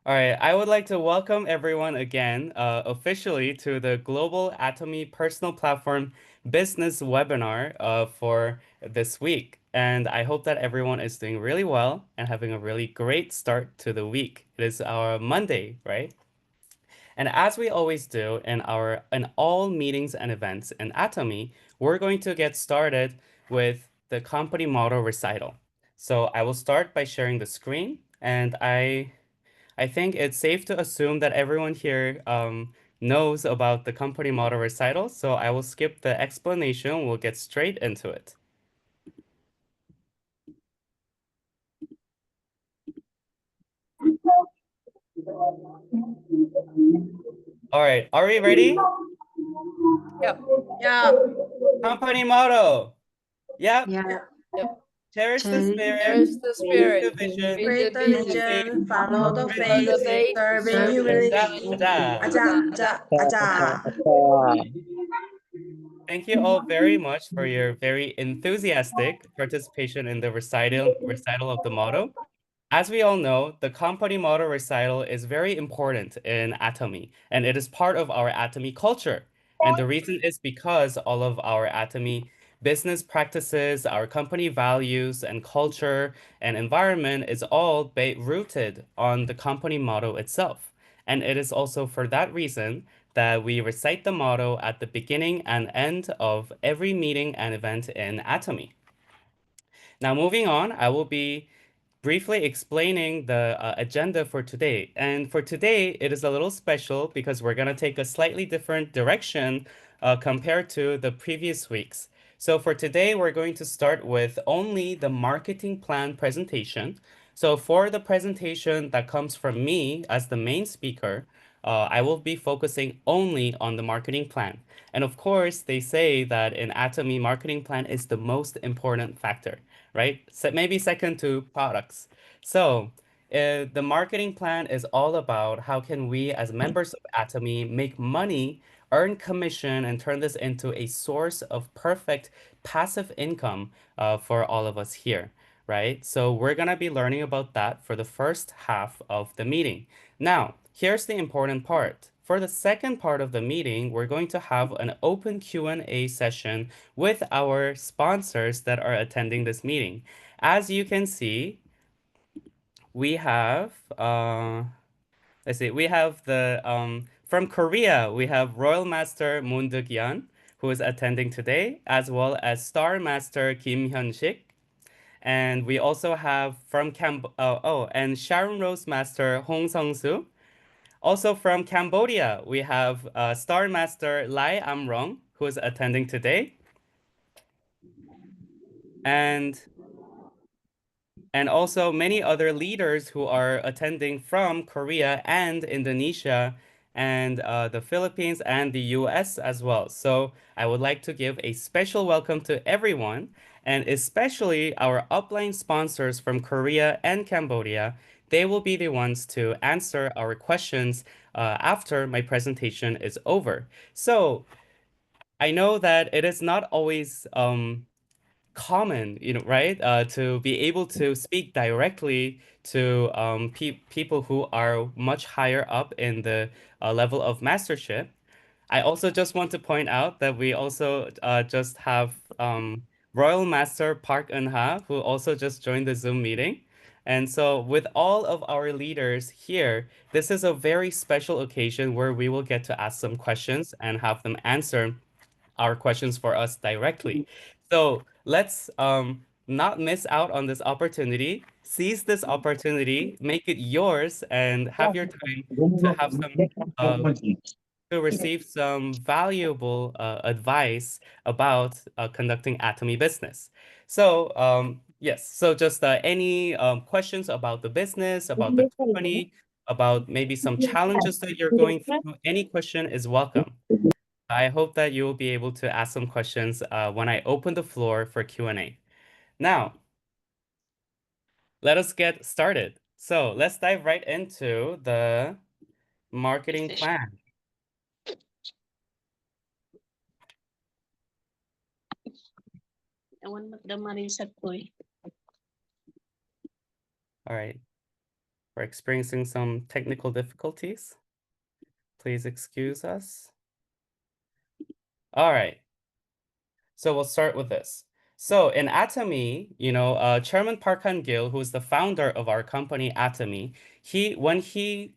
All right, I would like to welcome everyone again officially to the Global Atomy Personal Platform Business Webinar for this week. And I hope that everyone is doing really well and having a really great start to the week. It is our Monday, right? And as we always do in all meetings and events in Atomy, we're going to get started with the company motto recital. So I will start by sharing the screen, and I think it's safe to assume that everyone here knows about the company motto recital, so I will skip the explanation. We'll get straight into it. All right, are we ready? Yep. Yeah. Company motto. Yep. Yeah. Yep. Cherish the spirit, There's the create spirit. the vision, Create the Create build the the vision. faith, vision, follow the spread the Follow the faith, humility. faith. serve in Serve in Ada, humility. humility. ada. Aja, Ada. aja, aja. Thank you all very much for your very enthusiastic participation in the recital of the motto. As we all know, the company motto recital is very important in Atomy, and it is part of our Atomy culture. And the reason is because all of our Atomy business practices, our company values and culture and environment is all rooted on the company motto itself. And it is also for that reason that we recite the motto at the beginning and end of every meeting and event in Atomy. Now, moving on, I will be briefly explaining the agenda for today. And for today, it is a little special because we're going to take a slightly different direction compared to the previous weeks. So for today, we're going to start with only the marketing plan presentation. So for the presentation that comes from me as the main speaker, I will be focusing only on the marketing plan. And of course, they say that in Atomy, marketing plan is the most important factor, right? So maybe second to products. So the marketing plan is all about how can we as members of Atomy make money, earn commission, and turn this into a source of perfect passive income for all of us here, right? So we're gonna be learning about that for the first half of the meeting. Now, here's the important part. For the second part of the meeting, we're going to have an open Q&A session with our sponsors that are attending this meeting. As you can see, we have let's see, we have the from Korea, we have Royal Master Moon Duk-yeon, who is attending today, as well as Star Master Kim Hyun-sik. And we also have from and Sharon Rose Master Hong Sung-soo. Also from Cambodia, we have Star Master Lai Amrong, who is attending today. And also many other leaders who are attending from Korea and Indonesia and the Philippines and the US as well. So I would like to give a special welcome to everyone, and especially our upline sponsors from Korea and Cambodia. They will be the ones to answer our questions after my presentation is over. So I know that it is not always common, right? To be able to speak directly to people who are much higher up in the level of mastership. I also just want to point out that we also just have Royal Master Park Eun-ha, who also just joined the Zoom meeting. And so, with all of our leaders here, this is a very special occasion where we will get to ask some questions and have them answer our questions for us directly. So let's not miss out on this opportunity. Seize this opportunity, make it yours, and have your time to have some uh, to receive some valuable advice about conducting Atomy business. So yes, so just any questions about the business, about the company, about maybe some challenges that you're going through, any question is welcome. I hope that you will be able to ask some questions when I open the floor for Q&A. Now, let us get started. So let's dive right into the marketing plan. All right. We're experiencing some technical difficulties. Please excuse us. All right. So we'll start with this. So in Atomy, Chairman Park Han-gil, who is the founder of our company Atomy, when he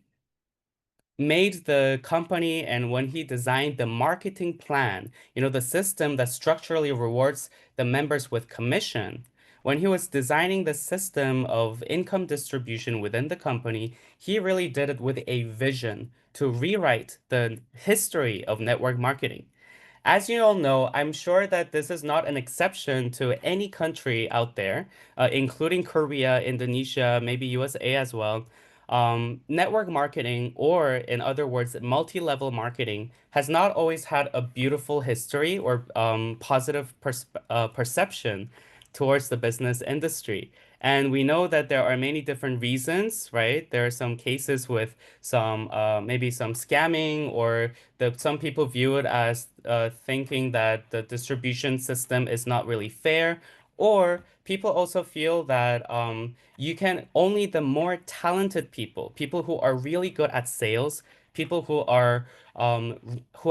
made the company and when he designed the marketing plan, the system that structurally rewards the members with commission, when he was designing the system of income distribution within the company, he really did it with a vision to rewrite the history of network marketing. As you all know, I'm sure that this is not an exception to any country out there, including Korea, Indonesia, maybe USA as well. Network marketing, or in other words, multi-level marketing, has not always had a beautiful history or positive perception towards the business industry. And we know that there are many different reasons, right? There are some cases with some maybe some scamming, or some people view it as thinking that the distribution system is not really fair, or people also feel that you can only the more talented people, people who are really good at sales, people who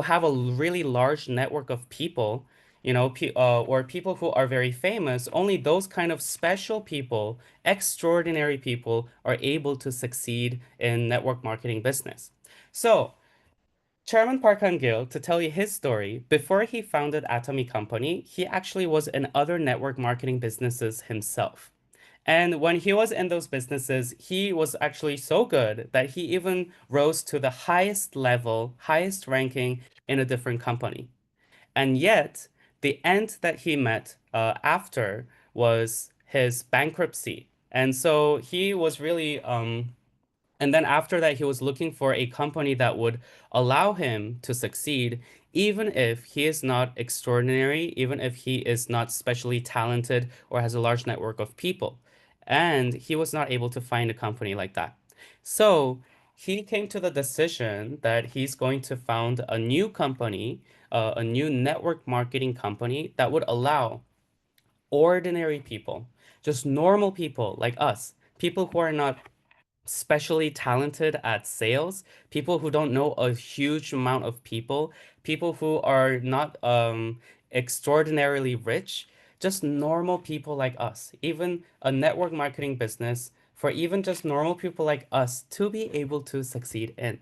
have a really large network of people, or people who are very famous, only those kind of special people, extraordinary people, are able to succeed in network marketing business. So, Chairman Park Han-gil, to tell you his story, before he founded Atomy Company, he actually was in other network marketing businesses himself. And when he was in those businesses, he was actually so good that he even rose to the highest level, highest ranking in a different company. And yet, the end that he met after was his bankruptcy. And so he was really and then after that, he was looking for a company that would allow him to succeed, even if he is not extraordinary, even if he is not specially talented or has a large network of people. And he was not able to find a company like that. So he came to the decision that he's going to found a new company, a new network marketing company that would allow ordinary people, just normal people like us, people who are not especially talented at sales, people who don't know a huge amount of people, people who are not extraordinarily rich, just normal people like us, even a network marketing business for even just normal people like us to be able to succeed in.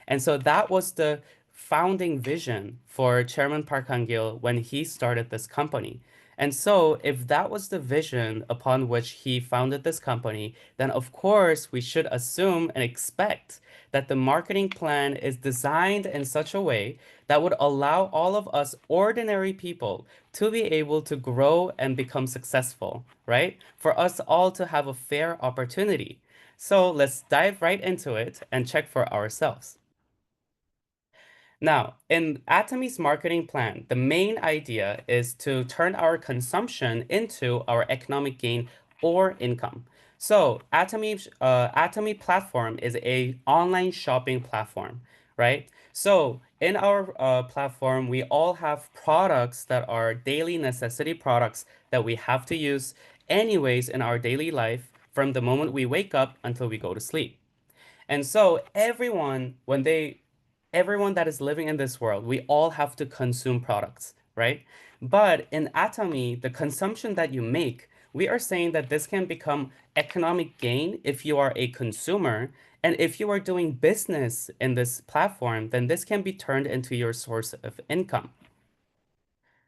And so that was the founding vision for Chairman Park Han-gil when he started this company. And so, if that was the vision upon which he founded this company, then of course we should assume and expect that the marketing plan is designed in such a way that would allow all of us ordinary people to be able to grow and become successful, right? For us all to have a fair opportunity. So, let's dive right into it and check for ourselves. Now, in Atomy's marketing plan, the main idea is to turn our consumption into our economic gain or income. So, Atomy platform is a online shopping platform, right? So, in our platform, we all have products that are daily necessity products that we have to use anyways in our daily life from the moment we wake up until we go to sleep. And so everyone that is living in this world, we all have to consume products, right? But in Atomy, the consumption that you make, we are saying that this can become economic gain if you are a consumer. And if you are doing business in this platform, then this can be turned into your source of income.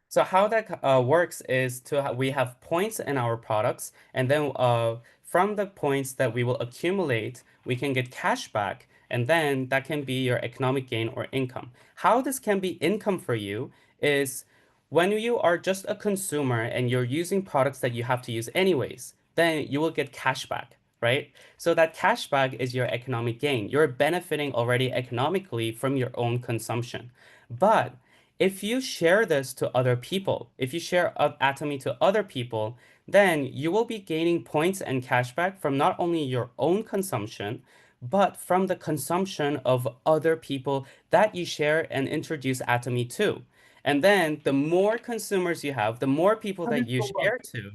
So how that works is we have points in our products, and then from the points that we will accumulate, we can get cash back, and then that can be your economic gain or income. How this can be income for you is when you are just a consumer and you're using products that you have to use anyways, then you will get cash back, right? So that cash back is your economic gain. You're benefiting already economically from your own consumption. But if you share this to other people, if you share Atomy to other people, then you will be gaining points and cashback from not only your own consumption, but from the consumption of other people that you share and introduce Atomy to. And then the more consumers you have, the more people that you share to,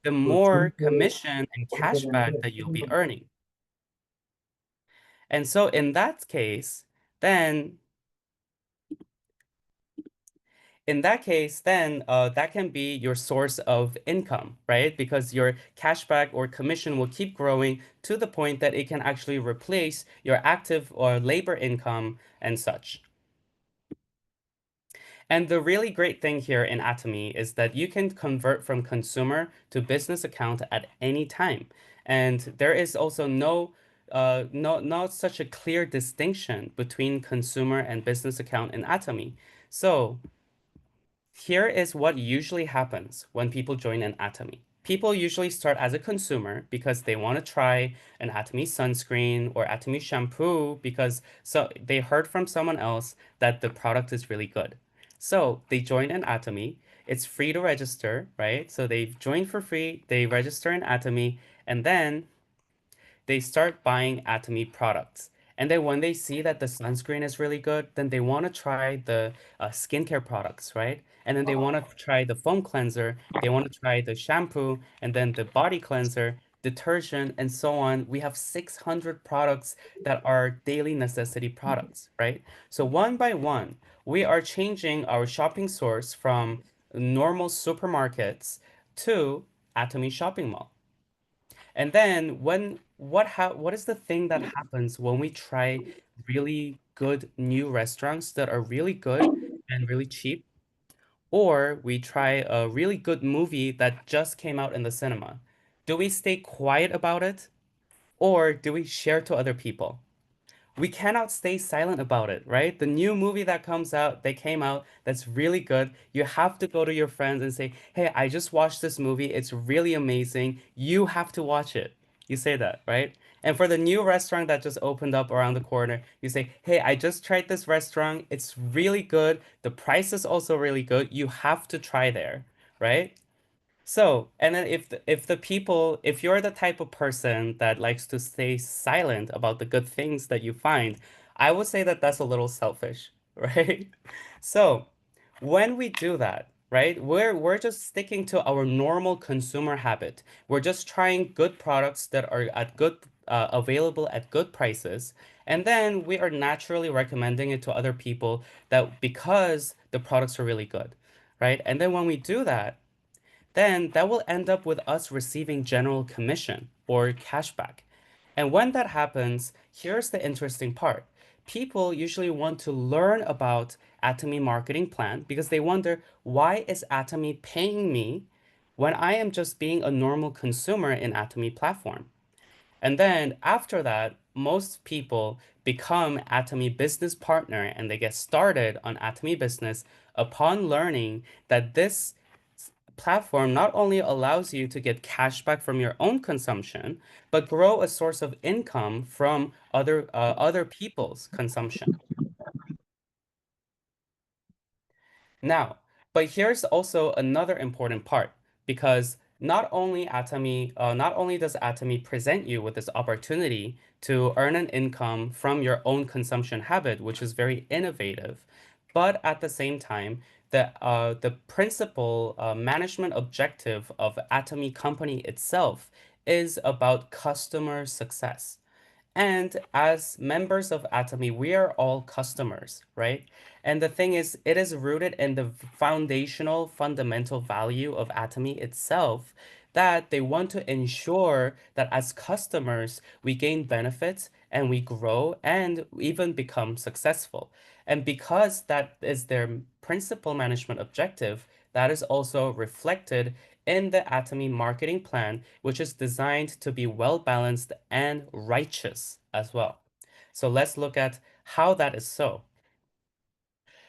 the more commission and cashback that you'll be earning. And so in that case, then that can be your source of income, right? Because your cashback or commission will keep growing to the point that it can actually replace your active or labor income and such. And the really great thing here in Atomy is that you can convert from consumer to business account at any time. And there is also not such a clear distinction between consumer and business account in Atomy. So here is what usually happens when people join an Atomy. People usually start as a consumer because they want to try an Atomy sunscreen or Atomy shampoo because they heard from someone else that the product is really good. So they join an Atomy. It's free to register, right? So they join for free, they register an Atomy, and then they start buying Atomy products. And then when they see that the sunscreen is really good, then they want to try the skincare products, right? And then they want to try the foam cleanser, they want to try the shampoo, and then the body cleanser, detergent, and so on. We have 600 products that are daily necessity products, right? So one by one, we are changing our shopping source from normal supermarkets to Atomy Shopping Mall. And then what is the thing that happens when we try really good new restaurants that are really good and really cheap, or we try a really good movie that just came out in the cinema? Do we stay quiet about it, or do we share to other people? We cannot stay silent about it, right? The new movie that comes out, they came out, that's really good. You have to go to your friends and say, "Hey, I just watched this movie. It's really amazing. You have to watch it." You say that, right? And for the new restaurant that just opened up around the corner, you say, "Hey, I just tried this restaurant. It's really good. The price is also really good. You have to try there," right? So, and then if you're the type of person that likes to stay silent about the good things that you find, I would say that that's a little selfish, right? So, when we do that, right, we're just sticking to our normal consumer habit. We're just trying good products that are at good available at good prices, and then we are naturally recommending it to other people that because the products are really good, right? And then when we do that, then that will end up with us receiving general commission or cashback. And when that happens, here's the interesting part. People usually want to learn about Atomy marketing plan because they wonder, why is Atomy paying me when I am just being a normal consumer in Atomy platform? And then after that, most people become Atomy business partner and they get started on Atomy business upon learning that this platform not only allows you to get cash back from your own consumption, but grow a source of income from other people's consumption. Now, but here's also another important part because not only does Atomy present you with this opportunity to earn an income from your own consumption habit, which is very innovative, but at the same time, the principal management objective of Atomy company itself is about customer success. And as members of Atomy, we are all customers, right? And the thing is, it is rooted in the foundational, fundamental value of Atomy itself that they want to ensure that as customers, we gain benefits and we grow and even become successful. And because that is their principal management objective, that is also reflected in the Atomy marketing plan, which is designed to be well balanced and righteous as well. So let's look at how that is so.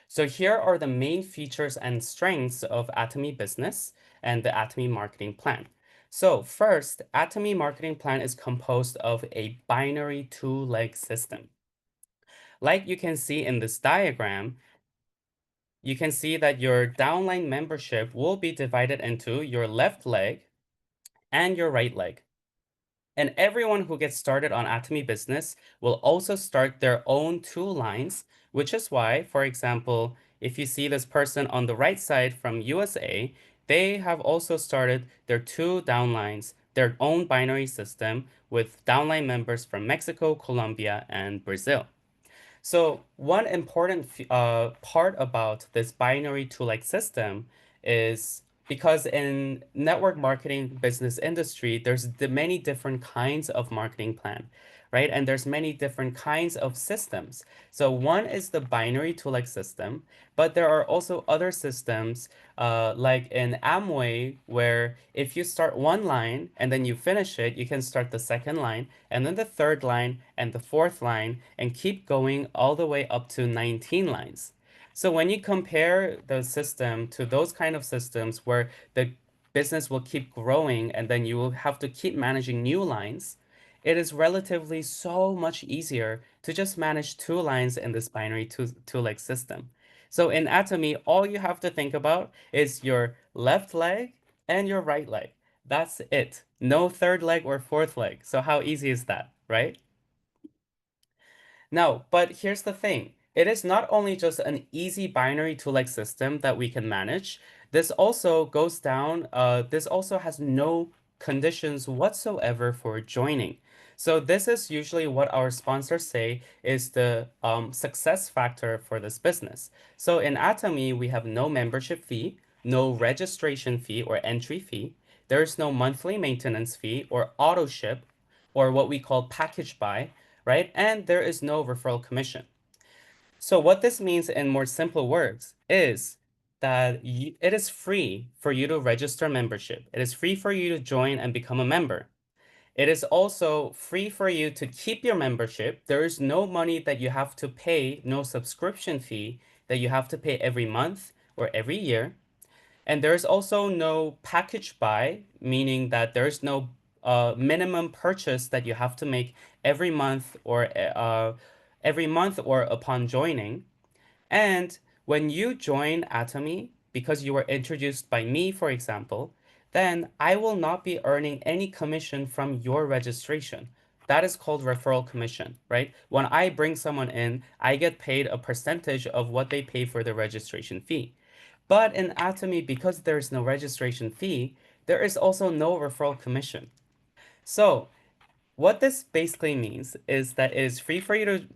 So here are the main features and strengths of Atomy Business and the Atomy marketing plan. So first, Atomy marketing plan is composed of a binary two-leg system. Like you can see in this diagram, you can see that your downline membership will be divided into your left leg and your right leg. And everyone who gets started on Atomy Business will also start their own two lines, which is why, for example, if you see this person on the right side from USA, they have also started their two downlines their own binary system with downline members from Mexico, Colombia, and Brazil. So one important part about this binary tool-like system is because in network marketing business industry, there's many different kinds of marketing plan, right? And there's many different kinds of systems. So one is the binary tool-like system, but there are also other systems, like in Amway, where if you start one line and then you finish it, you can start the second line and then the third line and the fourth line and keep going all the way up to 19 lines. So when you compare the system to those kind of systems where the business will keep growing and then you will have to keep managing new lines, it is relatively so much easier to just manage two lines in this binary two-leg system. So in Atomy, all you have to think about is your left leg and your right leg. That's it. No third leg or fourth leg. So how easy is that, right? No, but here's the thing. It is not only just an easy binary two-leg system that we can manage. This also has no conditions whatsoever for joining. So this is usually what our sponsors say is the success factor for this business. So in Atomy, we have no membership fee, no registration fee or entry fee. There's no monthly maintenance fee or auto ship or what we call package buy, right? And there is no referral commission. So what this means in more simple words is that it is free for you to register membership. It is free for you to join and become a member. It is also free for you to keep your membership. There is no money that you have to pay, no subscription fee that you have to pay every month or every year. And there's also no package buy, meaning that there's no minimum purchase that you have to make every month or upon joining. And when you join Atomy, because you were introduced by me, for example, then I will not be earning any commission from your registration. That is called referral commission, right? When I bring someone in, I get paid a percentage of what they pay for the registration fee. But in Atomy, because there is no registration fee, there is also no referral commission. So what this basically means is that it is free for you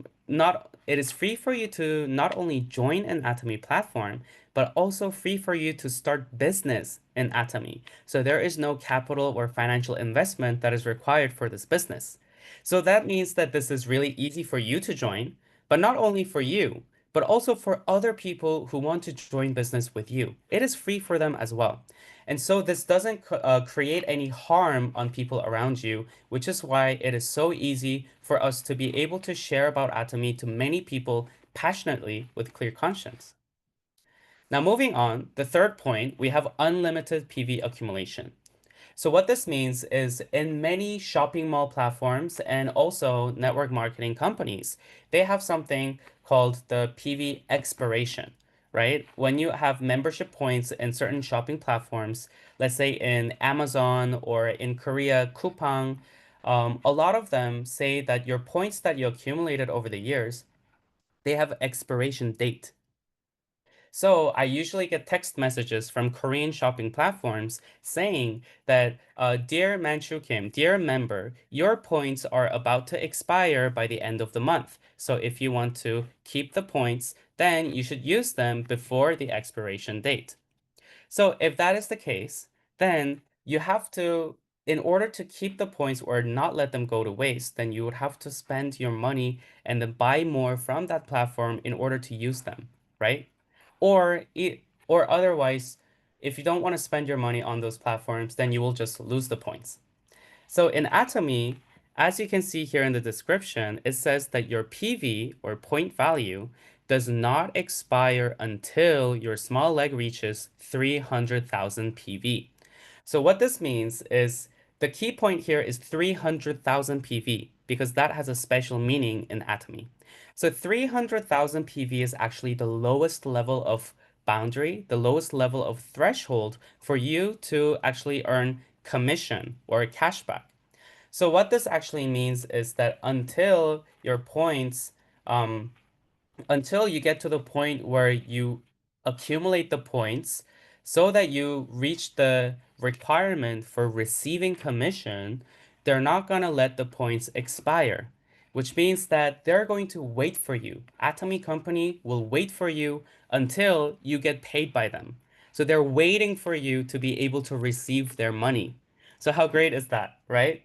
to not only join an Atomy platform, but also free for you to start business in Atomy. So there is no capital or financial investment that is required for this business. So that means that this is really easy for you to join, but not only for you, but also for other people who want to join business with you. It is free for them as well. And so this doesn't create any harm on people around you, which is why it is so easy for us to be able to share about Atomy to many people passionately with clear conscience. Now, moving on, the third point, we have unlimited PV accumulation. So what this means is in many shopping mall platforms and also network marketing companies, they have something called the PV expiration, right? When you have membership points in certain shopping platforms, let's say in Amazon or in Korea, Coupang, a lot of them say that your points that you accumulated over the years, they have expiration date. So I usually get text messages from Korean shopping platforms saying that, dear Manchu Kim, dear member, your points are about to expire by the end of the month. So if you want to keep the points, then you should use them before the expiration date. So if that is the case, then you have to, in order to keep the points or not let them go to waste, then you would have to spend your money and then buy more from that platform in order to use them, right? Or otherwise, if you don't want to spend your money on those platforms, then you will just lose the points. So in Atomy, as you can see here in the description, it says that your PV or point value does not expire until your small leg reaches 300,000 PV. So what this means is the key point here is 300,000 PV because that has a special meaning in Atomy. So 300,000 PV is actually the lowest level of boundary, the lowest level of threshold for you to actually earn commission or cashback. So what this actually means is that um, until you get to the point where you accumulate the points so that you reach the requirement for receiving commission, they're not going to let the points expire, which means that they're going to wait for you. Atomy Company will wait for you until you get paid by them. So they're waiting for you to be able to receive their money. So how great is that, right?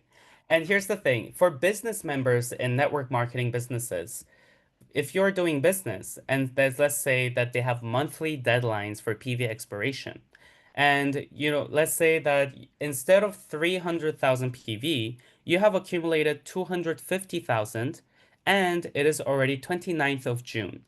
And here's the thing, for business members in network marketing businesses, if you're doing business and let's say that they have monthly deadlines for PV expiration, and let's say that instead of 300,000 PV, you have accumulated 250,000 and it is already 29th of June.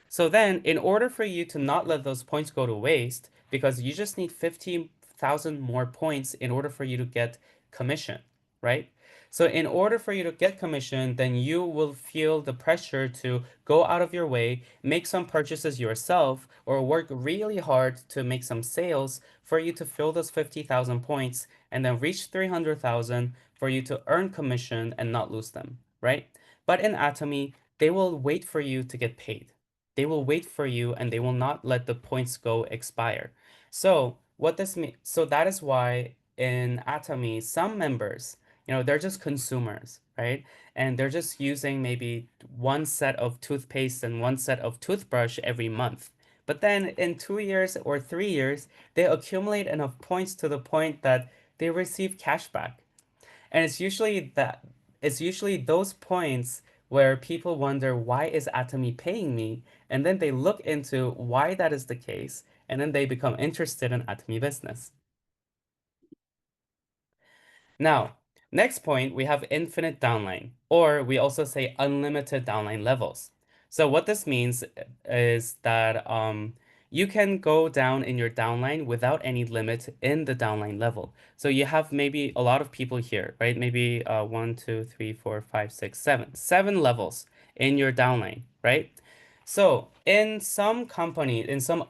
So then, in order for you to not let those points go to waste, because you just need 15,000 more points in order for you to get commission, right? So in order for you to get commission, then you will feel the pressure to go out of your way, make some purchases yourself, or work really hard to make some sales for you to fill those 50,000 points and then reach 300,000 for you to earn commission and not lose them, right? But in Atomy, they will wait for you to get paid. They will wait for you and they will not let the points go expire. So what this means, so that is why in Atomy, some members, they're just consumers, right? And they're just using maybe one set of toothpaste and one set of toothbrush every month. But then in 2 years or 3 years, they accumulate enough points to the point that they receive cash back. And it's usually those points where people wonder, why is Atomy paying me? And then they look into why that is the case, and then they become interested in Atomy business. Now, next point, we have infinite downline, or we also say unlimited downline levels. So what this means is that you can go down in your downline without any limit in the downline level. So you have maybe a lot of people here, right? Maybe 1, 2, 3, 4, 5, 6, 7. 7 levels in your downline, right? So in some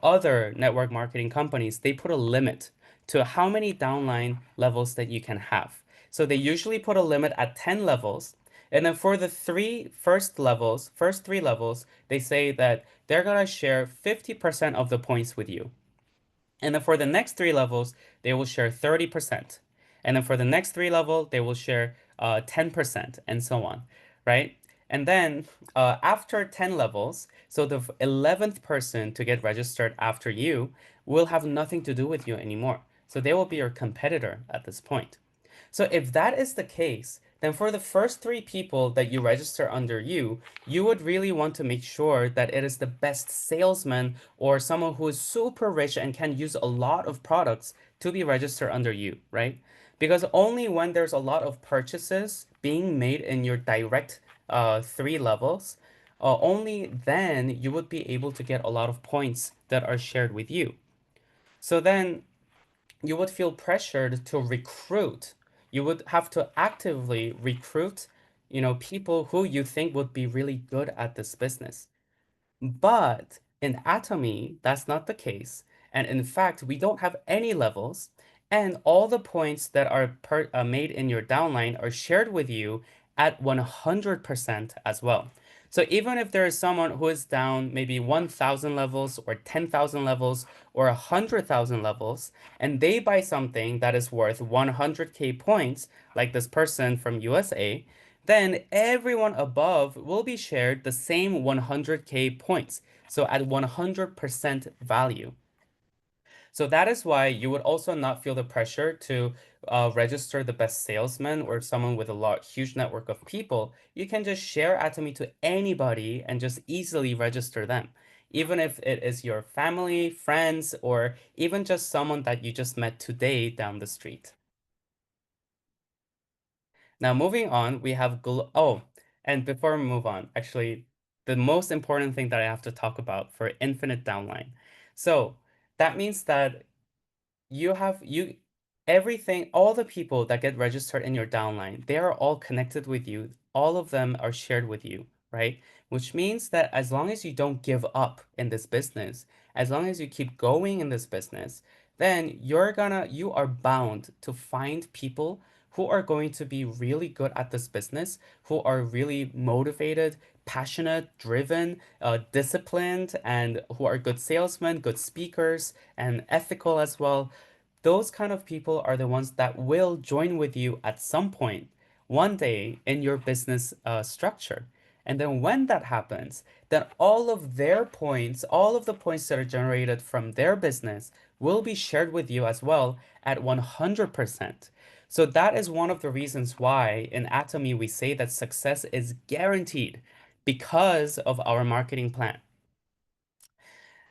other network marketing companies, they put a limit to how many downline levels that you can have. So they usually put a limit at 10 levels. And then for the first three levels, they say that they're gonna share 50% of the points with you. And then for the next three levels, they will share 30%. And then for the next three level, they will share 10% and so on, right? And then after 10 levels, so the 11th person to get registered after you will have nothing to do with you anymore. So they will be your competitor at this point. So if that is the case, then for the first three people that you register under you, you would really want to make sure that it is the best salesman or someone who is super rich and can use a lot of products to be registered under you, right? Because only when there's a lot of purchases being made in your direct three levels, only then you would be able to get a lot of points that are shared with you. So then you would feel pressured to recruit. You would have to actively recruit, people who you think would be really good at this business. But in Atomy, that's not the case. And in fact, we don't have any levels, and all the points that are made in your downline are shared with you at 100% as well. So even if there is someone who is down maybe 1,000 levels or 10,000 levels or 100,000 levels, and they buy something that is worth 100K points, like this person from USA, then everyone above will be shared the same 100K points. So at 100% value. So that is why you would also not feel the pressure to register the best salesman or someone with a huge network of people. You can just share Atomy to anybody and just easily register them, even if it is your family, friends, or even just someone that you just met today down the street. Now, moving on, we have and before we move on, actually, the most important thing that I have to talk about for infinite downline. So that means that you have you everything, all the people that get registered in your downline, they are all connected with you. All of them are shared with you, right? Which means that as long as you don't give up in this business, as long as you keep going in this business, then you are bound to find people who are going to be really good at this business, who are really motivated, passionate, driven, disciplined, and who are good salesmen, good speakers, and ethical as well. those kind of people are the ones that will join with you at some point one day in your business structure. And then when that happens, then all of their points, all of the points that are generated from their business will be shared with you as well at 100%. So that is one of the reasons why in Atomy we say that success is guaranteed because of our marketing plan.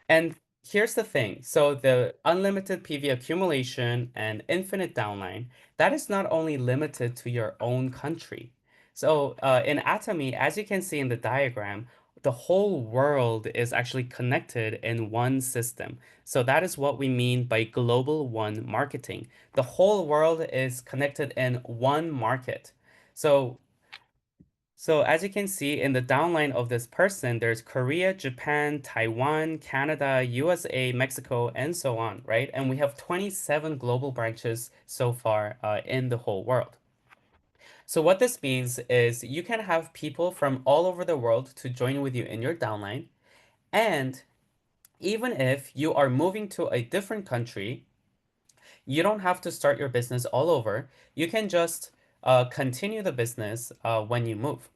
And here's the thing. So the unlimited PV accumulation and infinite downline, that is not only limited to your own country. So in Atomy, as you can see in the diagram, the whole world is actually connected in one system. So that is what we mean by global one marketing. The whole world is connected in one market. So as you can see in the downline of this person, there's Korea, Japan, Taiwan, Canada, USA, Mexico, and so on, right? And we have 27 global branches so far in the whole world. So what this means is you can have people from all over the world to join with you in your downline. And even if you are moving to a different country, you don't have to start your business all over. You can just continue the business when you move.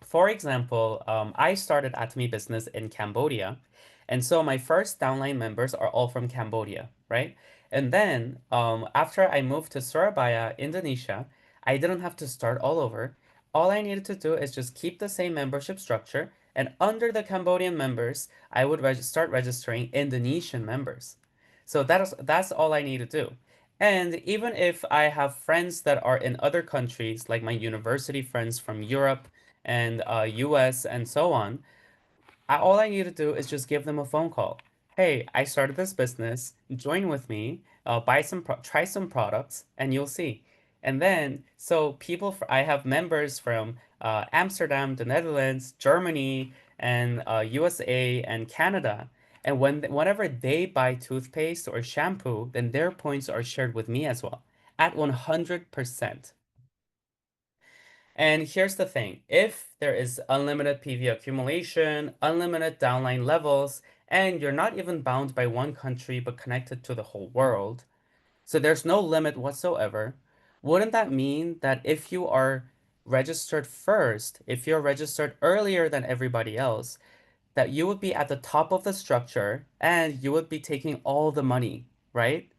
For example, I started Atomy Business in Cambodia. And so my first downline members are all from Cambodia, right? And then after I moved to Surabaya, Indonesia, I didn't have to start all over. All I needed to do is just keep the same membership structure. And under the Cambodian members, I would start registering Indonesian members. So that's all I need to do. And even if I have friends that are in other countries, like my university friends from Europe and US and so on, all I need to do is just give them a phone call. Hey, I started this business. Join with me. Try some products, and you'll see. And then, so I have members from Amsterdam, the Netherlands, Germany, and USA and Canada. And whenever they buy toothpaste or shampoo, then their points are shared with me as well at 100%. And here's the thing, if there is unlimited PV accumulation, unlimited downline levels, and you're not even bound by one country but connected to the whole world, so there's no limit whatsoever, wouldn't that mean that if you are registered first, if you're registered earlier than everybody else, that you would be at the top of the structure and you would be taking all the money, right?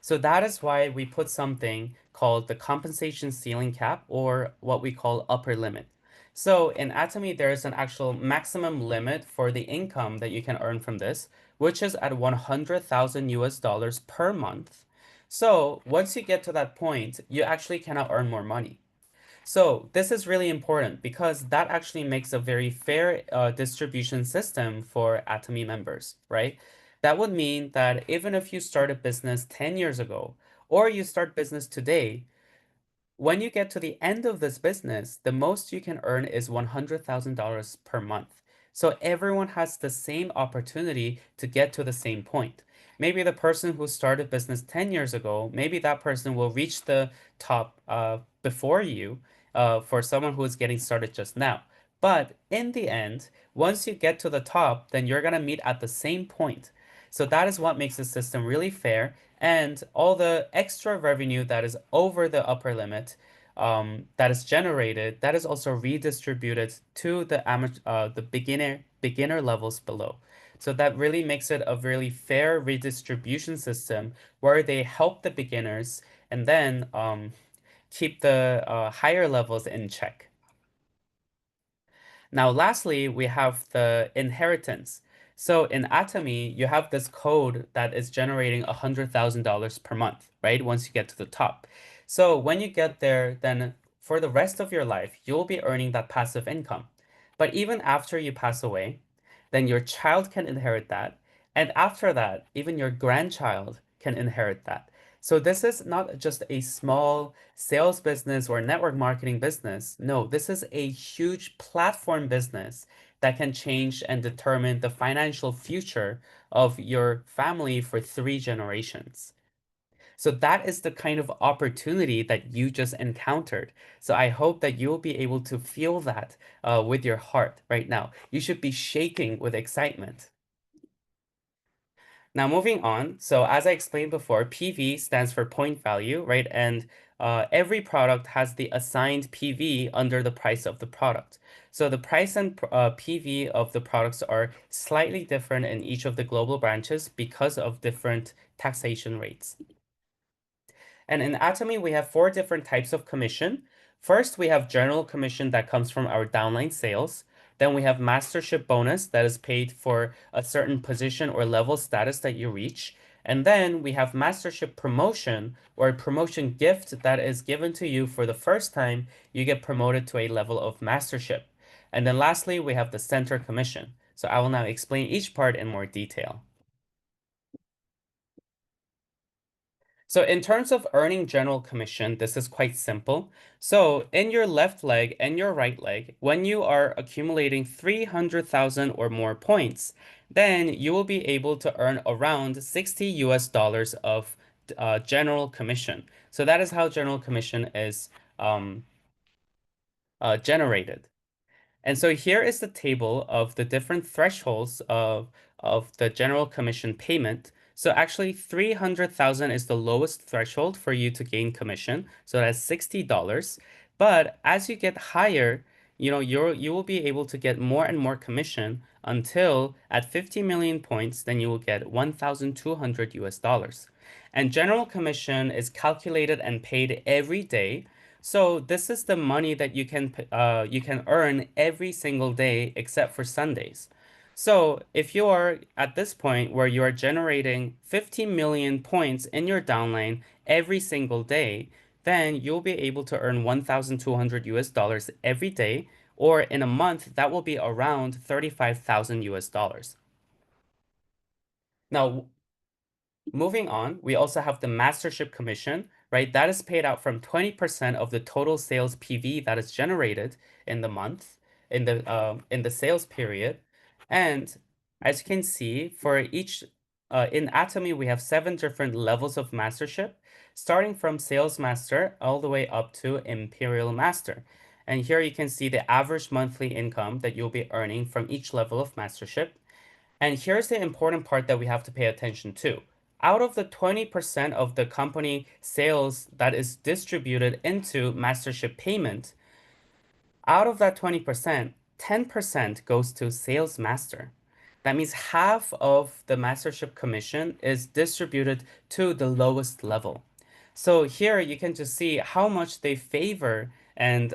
So that is why we put something called the compensation ceiling cap, or what we call upper limit. So in Atomy, there is an actual maximum limit for the income that you can earn from this, which is at 100,000 US dollars per month. So once you get to that point, you actually cannot earn more money. So this is really important because that actually makes a very fair distribution system for Atomy members, right? That would mean that even if you start a business 10 years ago or you start business today, when you get to the end of this business, the most you can earn is $100,000 per month. So everyone has the same opportunity to get to the same point. Maybe the person who started business 10 years ago, maybe that person will reach the top before you for someone who is getting started just now. But in the end, once you get to the top, then you're going to meet at the same point. So that is what makes the system really fair. And all the extra revenue that is over the upper limit that is generated, that is also redistributed to the beginner levels below. So that really makes it a really fair redistribution system where they help the beginners and then keep the higher levels in check. Now, lastly, we have the inheritance. So in Atomy, you have this code that is generating $100,000 per month, right? Once you get to the top. So when you get there, then for the rest of your life, you'll be earning that passive income. But even after you pass away, then your child can inherit that. And after that, even your grandchild can inherit that. So this is not just a small sales business or network marketing business. No, this is a huge platform business that can change and determine the financial future of your family for 3 generations. So that is the kind of opportunity that you just encountered. So I hope that you'll be able to feel that with your heart right now. You should be shaking with excitement. Now moving on, so as I explained before, PV stands for point value, right? And every product has the assigned PV under the price of the product. So the price and PV of the products are slightly different in each of the global branches because of different taxation rates. And in Atomy, we have four different types of commission. First, we have general commission that comes from our downline sales. Then we have mastership bonus that is paid for a certain position or level status that you reach. And then we have mastership promotion or a promotion gift that is given to you for the first time you get promoted to a level of mastership. And then lastly, we have the center commission. So I will now explain each part in more detail. So in terms of earning general commission, this is quite simple. So in your left leg and your right leg, when you are accumulating 300,000 or more points, then you will be able to earn around 60 US dollars of general commission. So that is how general commission is um, generated. And so here is the table of the different thresholds of the general commission payment. So actually 300,000 is the lowest threshold for you to gain commission. So that's $60. But as you get higher, you will be able to get more and more commission until at 50 million points, then you will get 1,200 US dollars. And general commission is calculated and paid every day. So this is the money that you can earn every single day except for Sundays. So if you are at this point where you are generating 50 million points in your downline every single day, then you'll be able to earn 1,200 US dollars every day, or in a month that will be around 35,000 US dollars. Now, moving on, we also have the mastership commission, right? That is paid out from 20% of the total sales PV that is generated in the month, in the sales period. And as you can see, for each in Atomy, we have 7 different levels of mastership, starting from sales master all the way up to imperial master. And here you can see the average monthly income that you'll be earning from each level of mastership. And here's the important part that we have to pay attention to. Out of the 20% of the company sales that is distributed into mastership payment, out of that 20%, 10% goes to sales master. That means half of the mastership commission is distributed to the lowest level. So here you can just see how much they favor and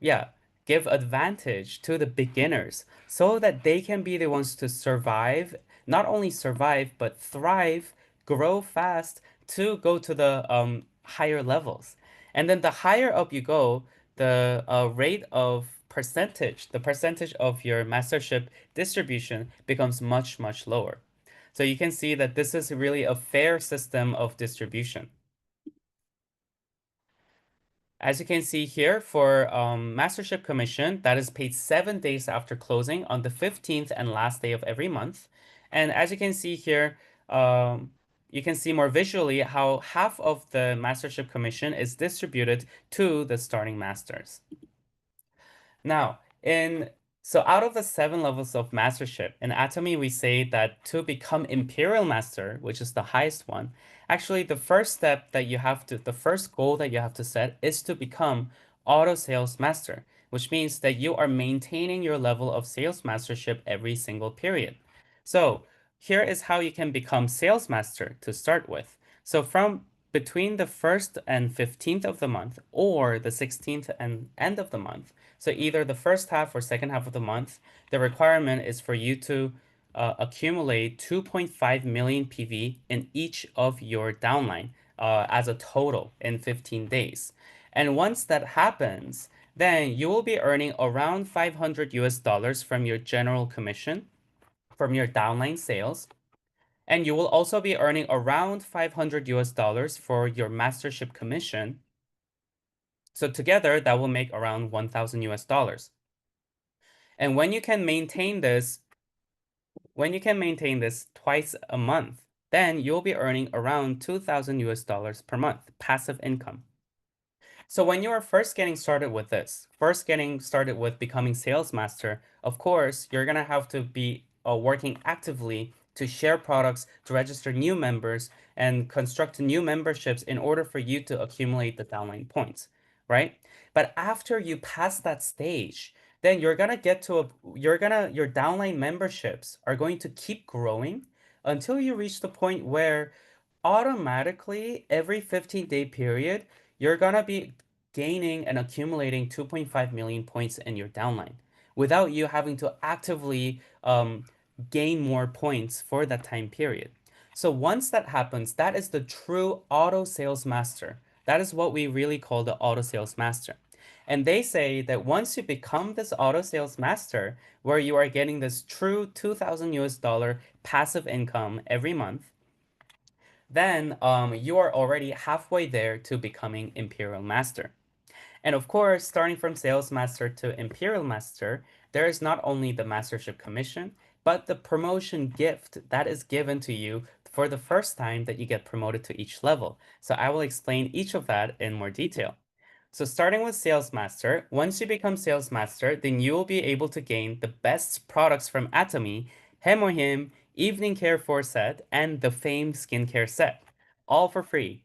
yeah, give advantage to the beginners so that they can be the ones to survive, not only survive, but thrive, grow fast to go to the higher levels. And then the higher up you go, the rate of percentage, the percentage of your mastership distribution becomes much, much lower. So you can see that this is really a fair system of distribution. As you can see here, for mastership commission, that is paid 7 days after closing on the 15th and last day of every month. And as you can see here, you can see more visually how half of the mastership commission is distributed to the starting masters. Now, in so out of the 7 levels of mastership, in Atomy, we say that to become Imperial Master, which is the highest one, actually the first step that you have to, the first goal that you have to set is to become Auto Sales Master, which means that you are maintaining your level of sales mastership every single period. So here is how you can become Sales Master to start with. So from between the 1st and 15th of the month, or the 16th and end of the month, so either the first half or second half of the month, the requirement is for you to accumulate 2.5 million PV in each of your downline as a total in 15 days. And once that happens, then you will be earning around 500 US dollars from your general commission, from your downline sales. And you will also be earning around 500 US dollars for your mastership commission. So together, that will make around 1,000 US dollars. And when you can maintain this twice a month, then you'll be earning around 2,000 US dollars per month, passive income. So when you are first getting started with this, first getting started with becoming sales master, of course, you're gonna have to be working actively to share products, to register new members, and construct new memberships in order for you to accumulate the downline points, right? But after you pass that stage, then you're gonna get to a your downline memberships are going to keep growing until you reach the point where automatically every 15-day period you're gonna be gaining and accumulating 2.5 million points in your downline without you having to actively gain more points for that time period. So once that happens, that is the true auto sales master. That is what we really call the auto sales master. And they say that once you become this auto sales master, where you are getting this true 2000 US dollar passive income every month, then you are already halfway there to becoming Imperial Master. And of course, starting from Sales Master to Imperial Master, there is not only the Mastership Commission, but the promotion gift that is given to you for the first time that you get promoted to each level. So I will explain each of that in more detail. So starting with Sales Master, once you become Sales Master, then you will be able to gain the best products from Atomy, Hemohim, Evening Care 4 set, and the famed skincare set, all for free.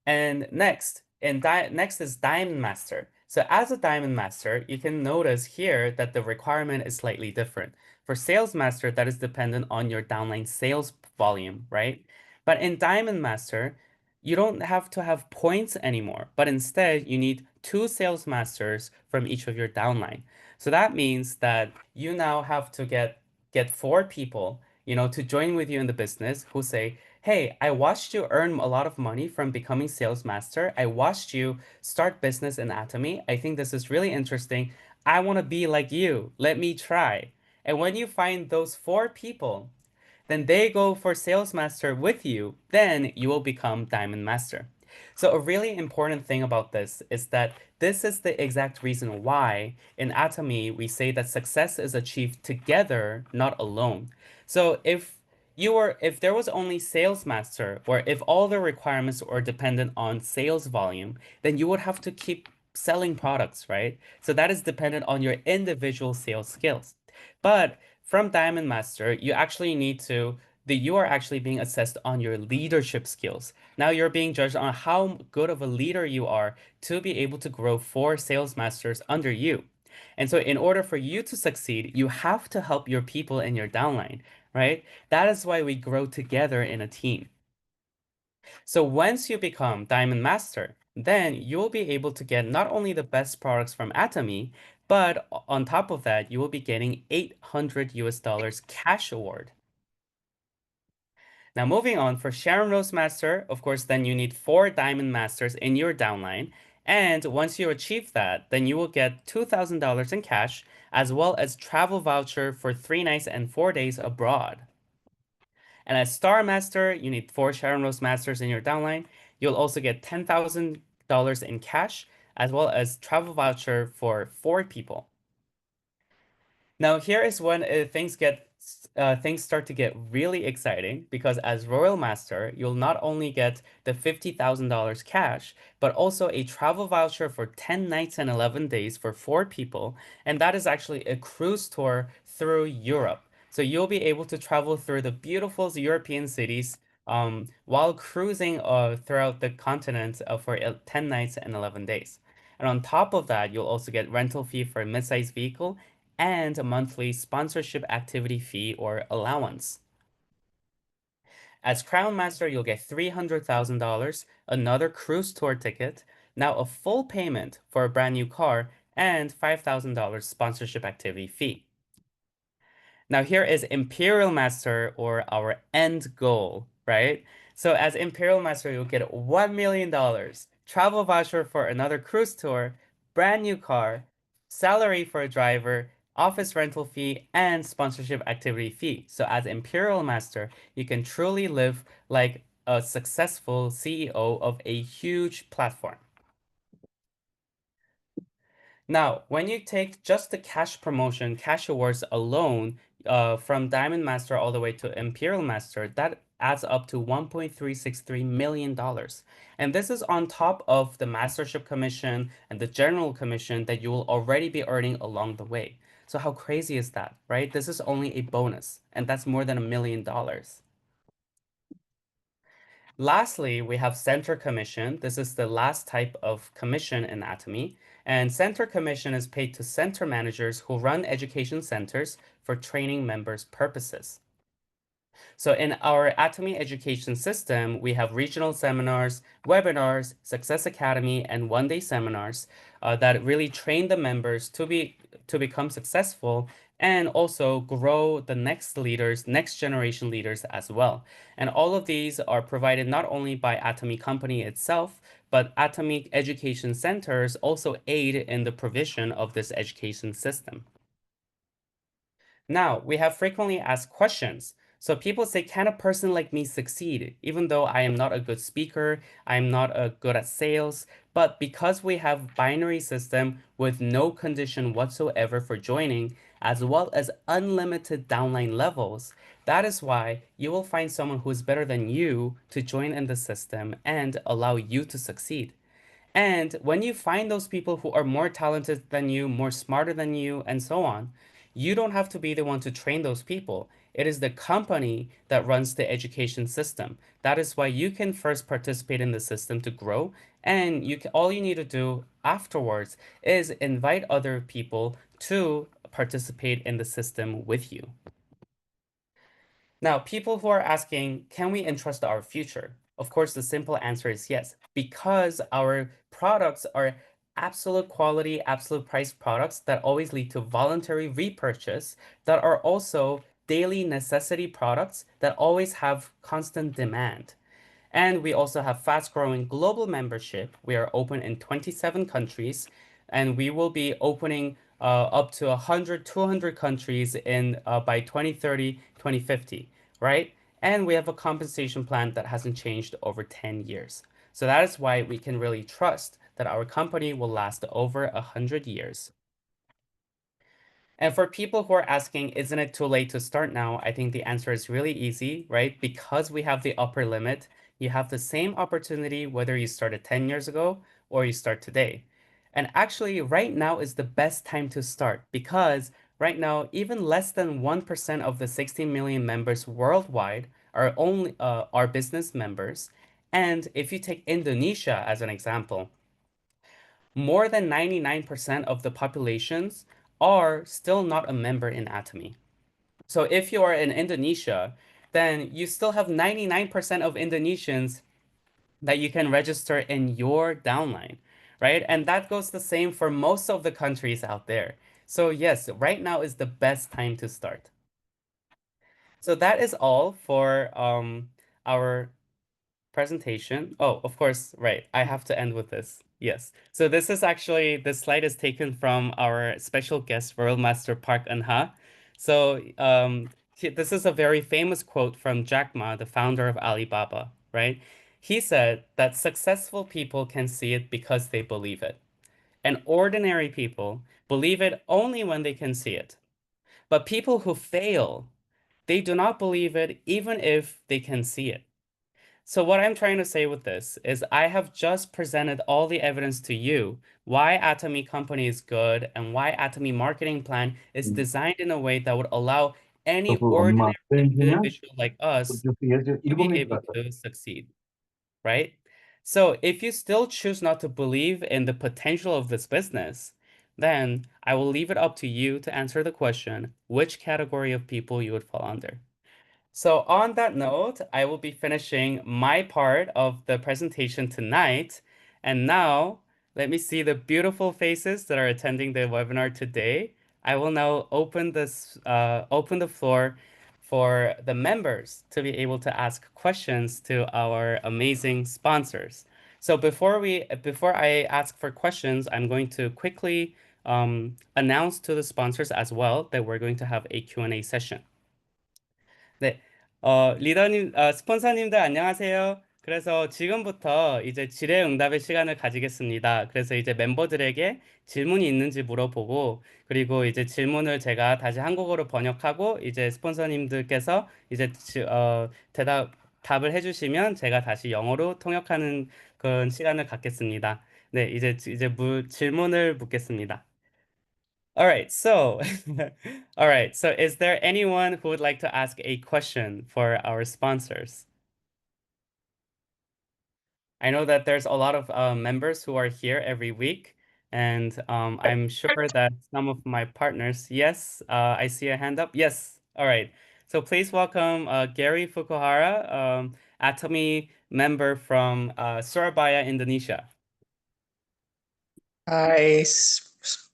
And next is Diamond Master. So as a Diamond Master, you can notice here that the requirement is slightly different. For Sales Master, that is dependent on your downline sales volume, right? But in Diamond Master, you don't have to have points anymore, but instead you need two Sales Masters from each of your downline. So that means that you now have to get four people, to join with you in the business who say, hey, I watched you earn a lot of money from becoming sales master. I watched you start business in Atomy. I think this is really interesting. I want to be like you. Let me try. And when you find those four people, then they go for sales master with you, then you will become diamond master. So a really important thing about this is that this is the exact reason why in Atomy we say that success is achieved together, not alone. So if there was only sales master, or if all the requirements were dependent on sales volume, then you would have to keep selling products, right? So that is dependent on your individual sales skills. But from Diamond Master, you are actually being assessed on your leadership skills. Now you're being judged on how good of a leader you are to be able to grow four sales masters under you. And so in order for you to succeed, you have to help your people in your downline, right? That is why we grow together in a team. So once you become Diamond Master, then you'll be able to get not only the best products from Atomy, but on top of that, you will be getting 800 US dollars cash award. Now moving on, for Sharon Rose Master, of course, then you need four Diamond Masters in your downline. And once you achieve that, then you will get $2,000 in cash, as well as travel voucher for 3 nights and 4 days abroad. And as Star Master, you need four Sharon Rose Masters in your downline. You'll also get $10,000 in cash, as well as travel voucher for four people. Now, here is when things start to get really exciting because as Royal Master, you'll not only get the $50,000 cash, but also a travel voucher for 10 nights and 11 days for four people, and that is actually a cruise tour through Europe. So you'll be able to travel through the beautiful European cities while cruising throughout the continent for 10 nights and 11 days. And on top of that, you'll also get rental fee for a mid-sized vehicle and a monthly sponsorship activity fee or allowance. As Crown Master, you'll get $300,000, another cruise tour ticket, now a full payment for a brand new car, and $5,000 sponsorship activity fee. Now here is Imperial Master, or our end goal, right? So as Imperial Master, you'll get $1 million, travel voucher for another cruise tour, brand new car, salary for a driver, office rental fee, and sponsorship activity fee. So as Imperial Master, you can truly live like a successful CEO of a huge platform. Now, when you take just the cash promotion, cash awards alone, from Diamond Master all the way to Imperial Master, that adds up to $1.363 million. And this is on top of the Mastership Commission and the General Commission that you will already be earning along the way. So how crazy is that, right? This is only a bonus, and that's more than $1 million. Lastly, we have center commission. This is the last type of commission in Atomy. And center commission is paid to center managers who run education centers for training members' purposes. So in our Atomy education system, we have regional seminars, webinars, Success Academy, and one-day seminars that really train the members to become successful and also grow the next generation leaders as well. And all of these are provided not only by Atomy Company itself, but Atomy Education Centers also aid in the provision of this education system. Now, we have frequently asked questions. So people say, can a person like me succeed? Even though I am not a good speaker, I'm not good at sales, but because we have binary system with no condition whatsoever for joining, as well as unlimited downline levels, that is why you will find someone who is better than you to join in the system and allow you to succeed. And when you find those people who are more talented than you, more smarter than you, and so on, you don't have to be the one to train those people. It is the company that runs the education system. That is why you can first participate in the system to grow, and all you need to do afterwards is invite other people to participate in the system with you. Now, people who are asking, can we entrust our future? Of course, the simple answer is yes, because our products are absolute quality, absolute price products that always lead to voluntary repurchase, that are also daily necessity products that always have constant demand. And we also have fast-growing global membership. We are open in 27 countries, and we will be opening up to 100, 200 countries in by 2030, 2050, right? And we have a compensation plan that hasn't changed over 10 years. So that is why we can really trust that our company will last over 100 years. And for people who are asking, isn't it too late to start now? I think the answer is really easy, right? Because we have the upper limit, you have the same opportunity whether you started 10 years ago or you start today. And actually, right now is the best time to start because right now, even less than 1% of the 16 million members worldwide are business members. And if you take Indonesia as an example, more than 99% of the populations are still not a member in Atomy. So if you are in Indonesia, then you still have 99% of Indonesians that you can register in your downline, right? And that goes the same for most of the countries out there. So yes, right now is the best time to start. So that is all for our presentation. Oh, of course, right. I have to end with this. Yes. So this slide is taken from our special guest, Royal Master Park Eun-ha. So this is a very famous quote from Jack Ma, the founder of Alibaba, right? He said that successful people can see it because they believe it. And ordinary people believe it only when they can see it. But people who fail, they do not believe it even if they can see it. So what I'm trying to say with this is I have just presented all the evidence to you why Atomy Company is good and why Atomy Marketing Plan is 음, designed in a way that would allow any 그 엄마 ordinary 프렌즈는 individual like us 그중에서 to 일곱 be 명 able 들어갔어요. to succeed, right? So if you still choose not to believe in the potential of this business, then I will leave it up to you to answer the question, which category of people you would fall under. So on that note, I will be finishing my part of the presentation tonight. And now let me see the beautiful faces that are attending the webinar today. I will now open the floor for the members to be able to ask questions to our amazing sponsors. So before I ask for questions, I'm going to quickly announce to the sponsors as well that we're going to have a Q&A session. 네. 리더님, 스폰서님들 안녕하세요. 그래서 지금부터 이제 질의응답의 시간을 가지겠습니다. 그래서 이제 멤버들에게 질문이 있는지 물어보고, 그리고 이제 질문을 제가 다시 한국어로 번역하고, 이제 스폰서님들께서 이제 답을 해주시면 제가 다시 영어로 통역하는 그런 시간을 갖겠습니다. 네, 이제 질문을 묻겠습니다. All right, so all right, so is there anyone who would like to ask a question for our sponsors? I know that there's a lot of members who are here every week, and I'm sure that some of my partners, yes, I see a hand up. Yes, all right. So please welcome Gary Fukuhara, Atomy member from Surabaya, Indonesia. Hi,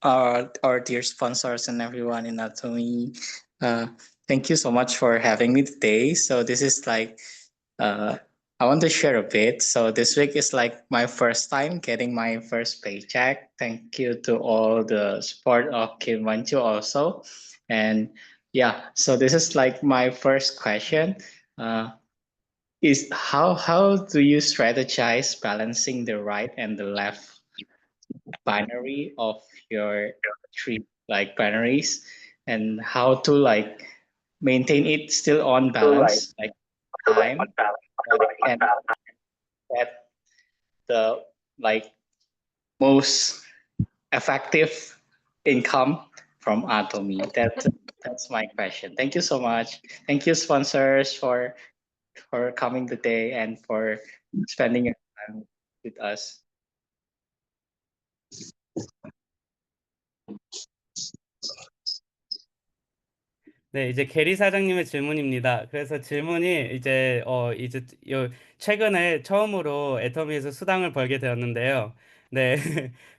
our dear sponsors and everyone in Atomy. Uh, Thank you so much for having me today. So this is like, uh, I want to share a bit. So this week is like my first time getting my first paycheck. Thank you to all the support of Kim Manchu also. And yeah, so this is like my first question. Uh, is how do you strategize balancing the right and the left binary of your three like binaries and how to like maintain it still on balance like time but can get the like most effective income from Atomy. That's my question. Thank you so much. Thank you sponsors for coming today and for spending your time with us. 네, 이제 게리 사장님의 질문입니다. 그래서 질문이 이제 최근에 처음으로 애터미에서 수당을 벌게 되었는데요. 네.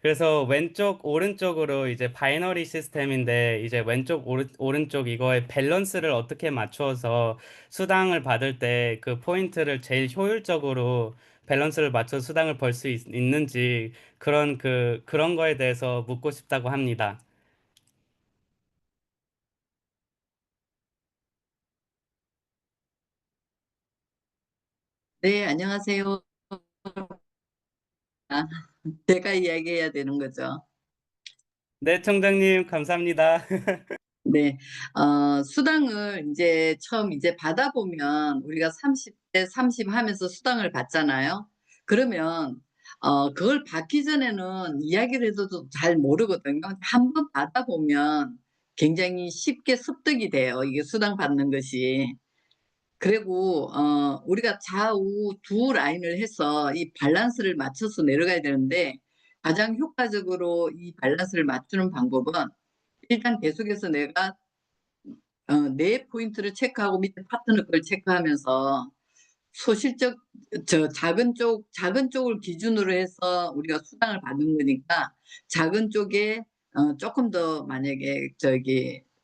그래서 왼쪽 오른쪽으로 이제 바이너리 시스템인데 이제 왼쪽 오른쪽 이거의 밸런스를 어떻게 맞추어서 수당을 받을 때 그 포인트를 제일 효율적으로 밸런스를 맞춰 수당을 벌 수 있는지 그런 거에 대해서 묻고 싶다고 합니다. 네, 안녕하세요. 아, 제가 이야기해야 되는 거죠. 네, 청장님, 감사합니다. 네, 수당을 이제 처음 이제 받아보면 우리가 30대 30 하면서 수당을 받잖아요. 그러면, 그걸 받기 전에는 이야기를 해도 잘 모르거든요. 한 번 받아보면 굉장히 쉽게 습득이 돼요. 이게 수당 받는 것이. 그리고 우리가 좌우 두 라인을 해서 이 밸런스를 맞춰서 내려가야 되는데 가장 효과적으로 이 밸런스를 맞추는 방법은 일단 계속해서 내가 내 포인트를 체크하고 밑에 파트너 걸 체크하면서 소실적 작은 쪽을 기준으로 해서 우리가 수당을 받는 거니까 작은 쪽에 조금 더 만약에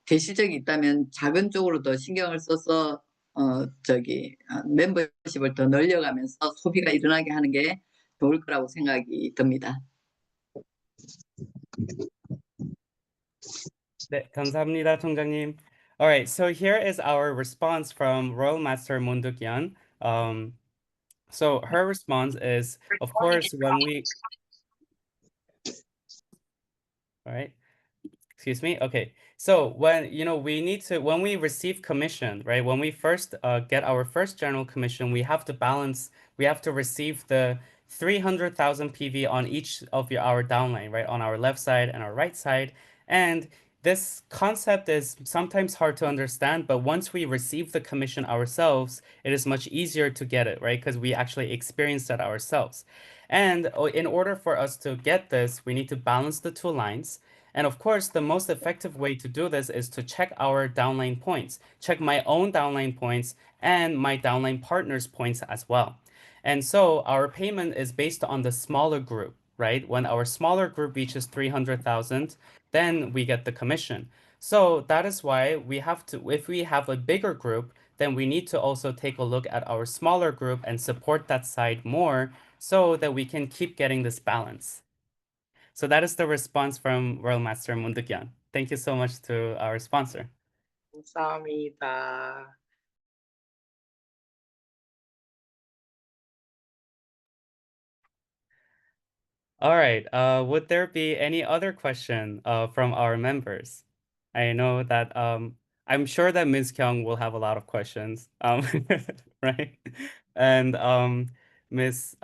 대실적이 있다면 작은 쪽으로 더 신경을 써서 멤버십을 더 늘려가면서 소비가 일어나게 하는 게 좋을 거라고 생각이 듭니다. 네, 감사합니다, 총장님. All right, so here is our response from Royal Master Mundukyan. So her response is, of course, all right, excuse me. Okay. So when when we receive commission, right? When we first get our first general commission, we have to receive the 300,000 PV on each of our downline, right? On our left side and our right side. And this concept is sometimes hard to understand, but once we receive the commission ourselves, it is much easier to get it, right? Because we actually experience that ourselves. And in order for us to get this, we need to balance the two lines. And of course, the most effective way to do this is to check our downline points, check my own downline points and my downline partner's points as well. And so our payment is based on the smaller group, right? When our smaller group reaches 300,000, then we get the commission. So that is why if we have a bigger group, then we need to also take a look at our smaller group and support that side more so that we can keep getting this balance. So that is the response from Royal Master Mundukyan. Thank you so much to our sponsor. 감사합니다. All right. Would there be any other question from our members? I know that I'm sure that Ms. Kyung will have a lot of questions, right? And Miss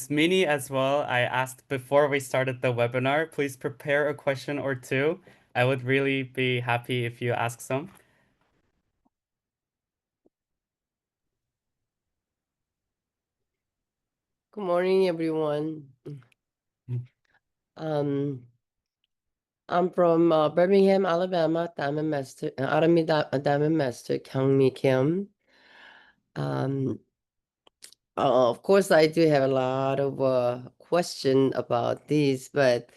Mini as well. I asked before we started the webinar, please prepare a question or two. I would really be happy if you ask some. Good morning, everyone. I'm from Birmingham, Alabama. Diamond Master, Diamond Master, Kyungmi Kim. Of course, I do have a lot of question about this, but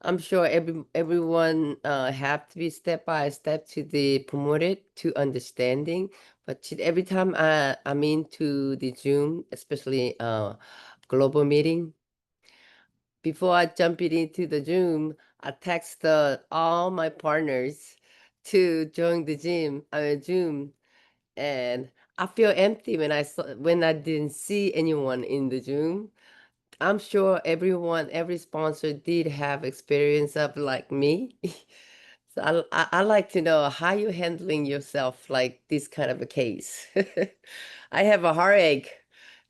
I'm sure everyone have to be step by step to the promoted to understanding. But every time I'm into the Zoom, especially global meeting, before I jump it into the Zoom, I text all my partners to join the Zoom, and I feel empty when I didn't see anyone in the Zoom. I'm sure every sponsor did have experience of like me. So I like to know how you handling yourself like this kind of a case. I have a heartache.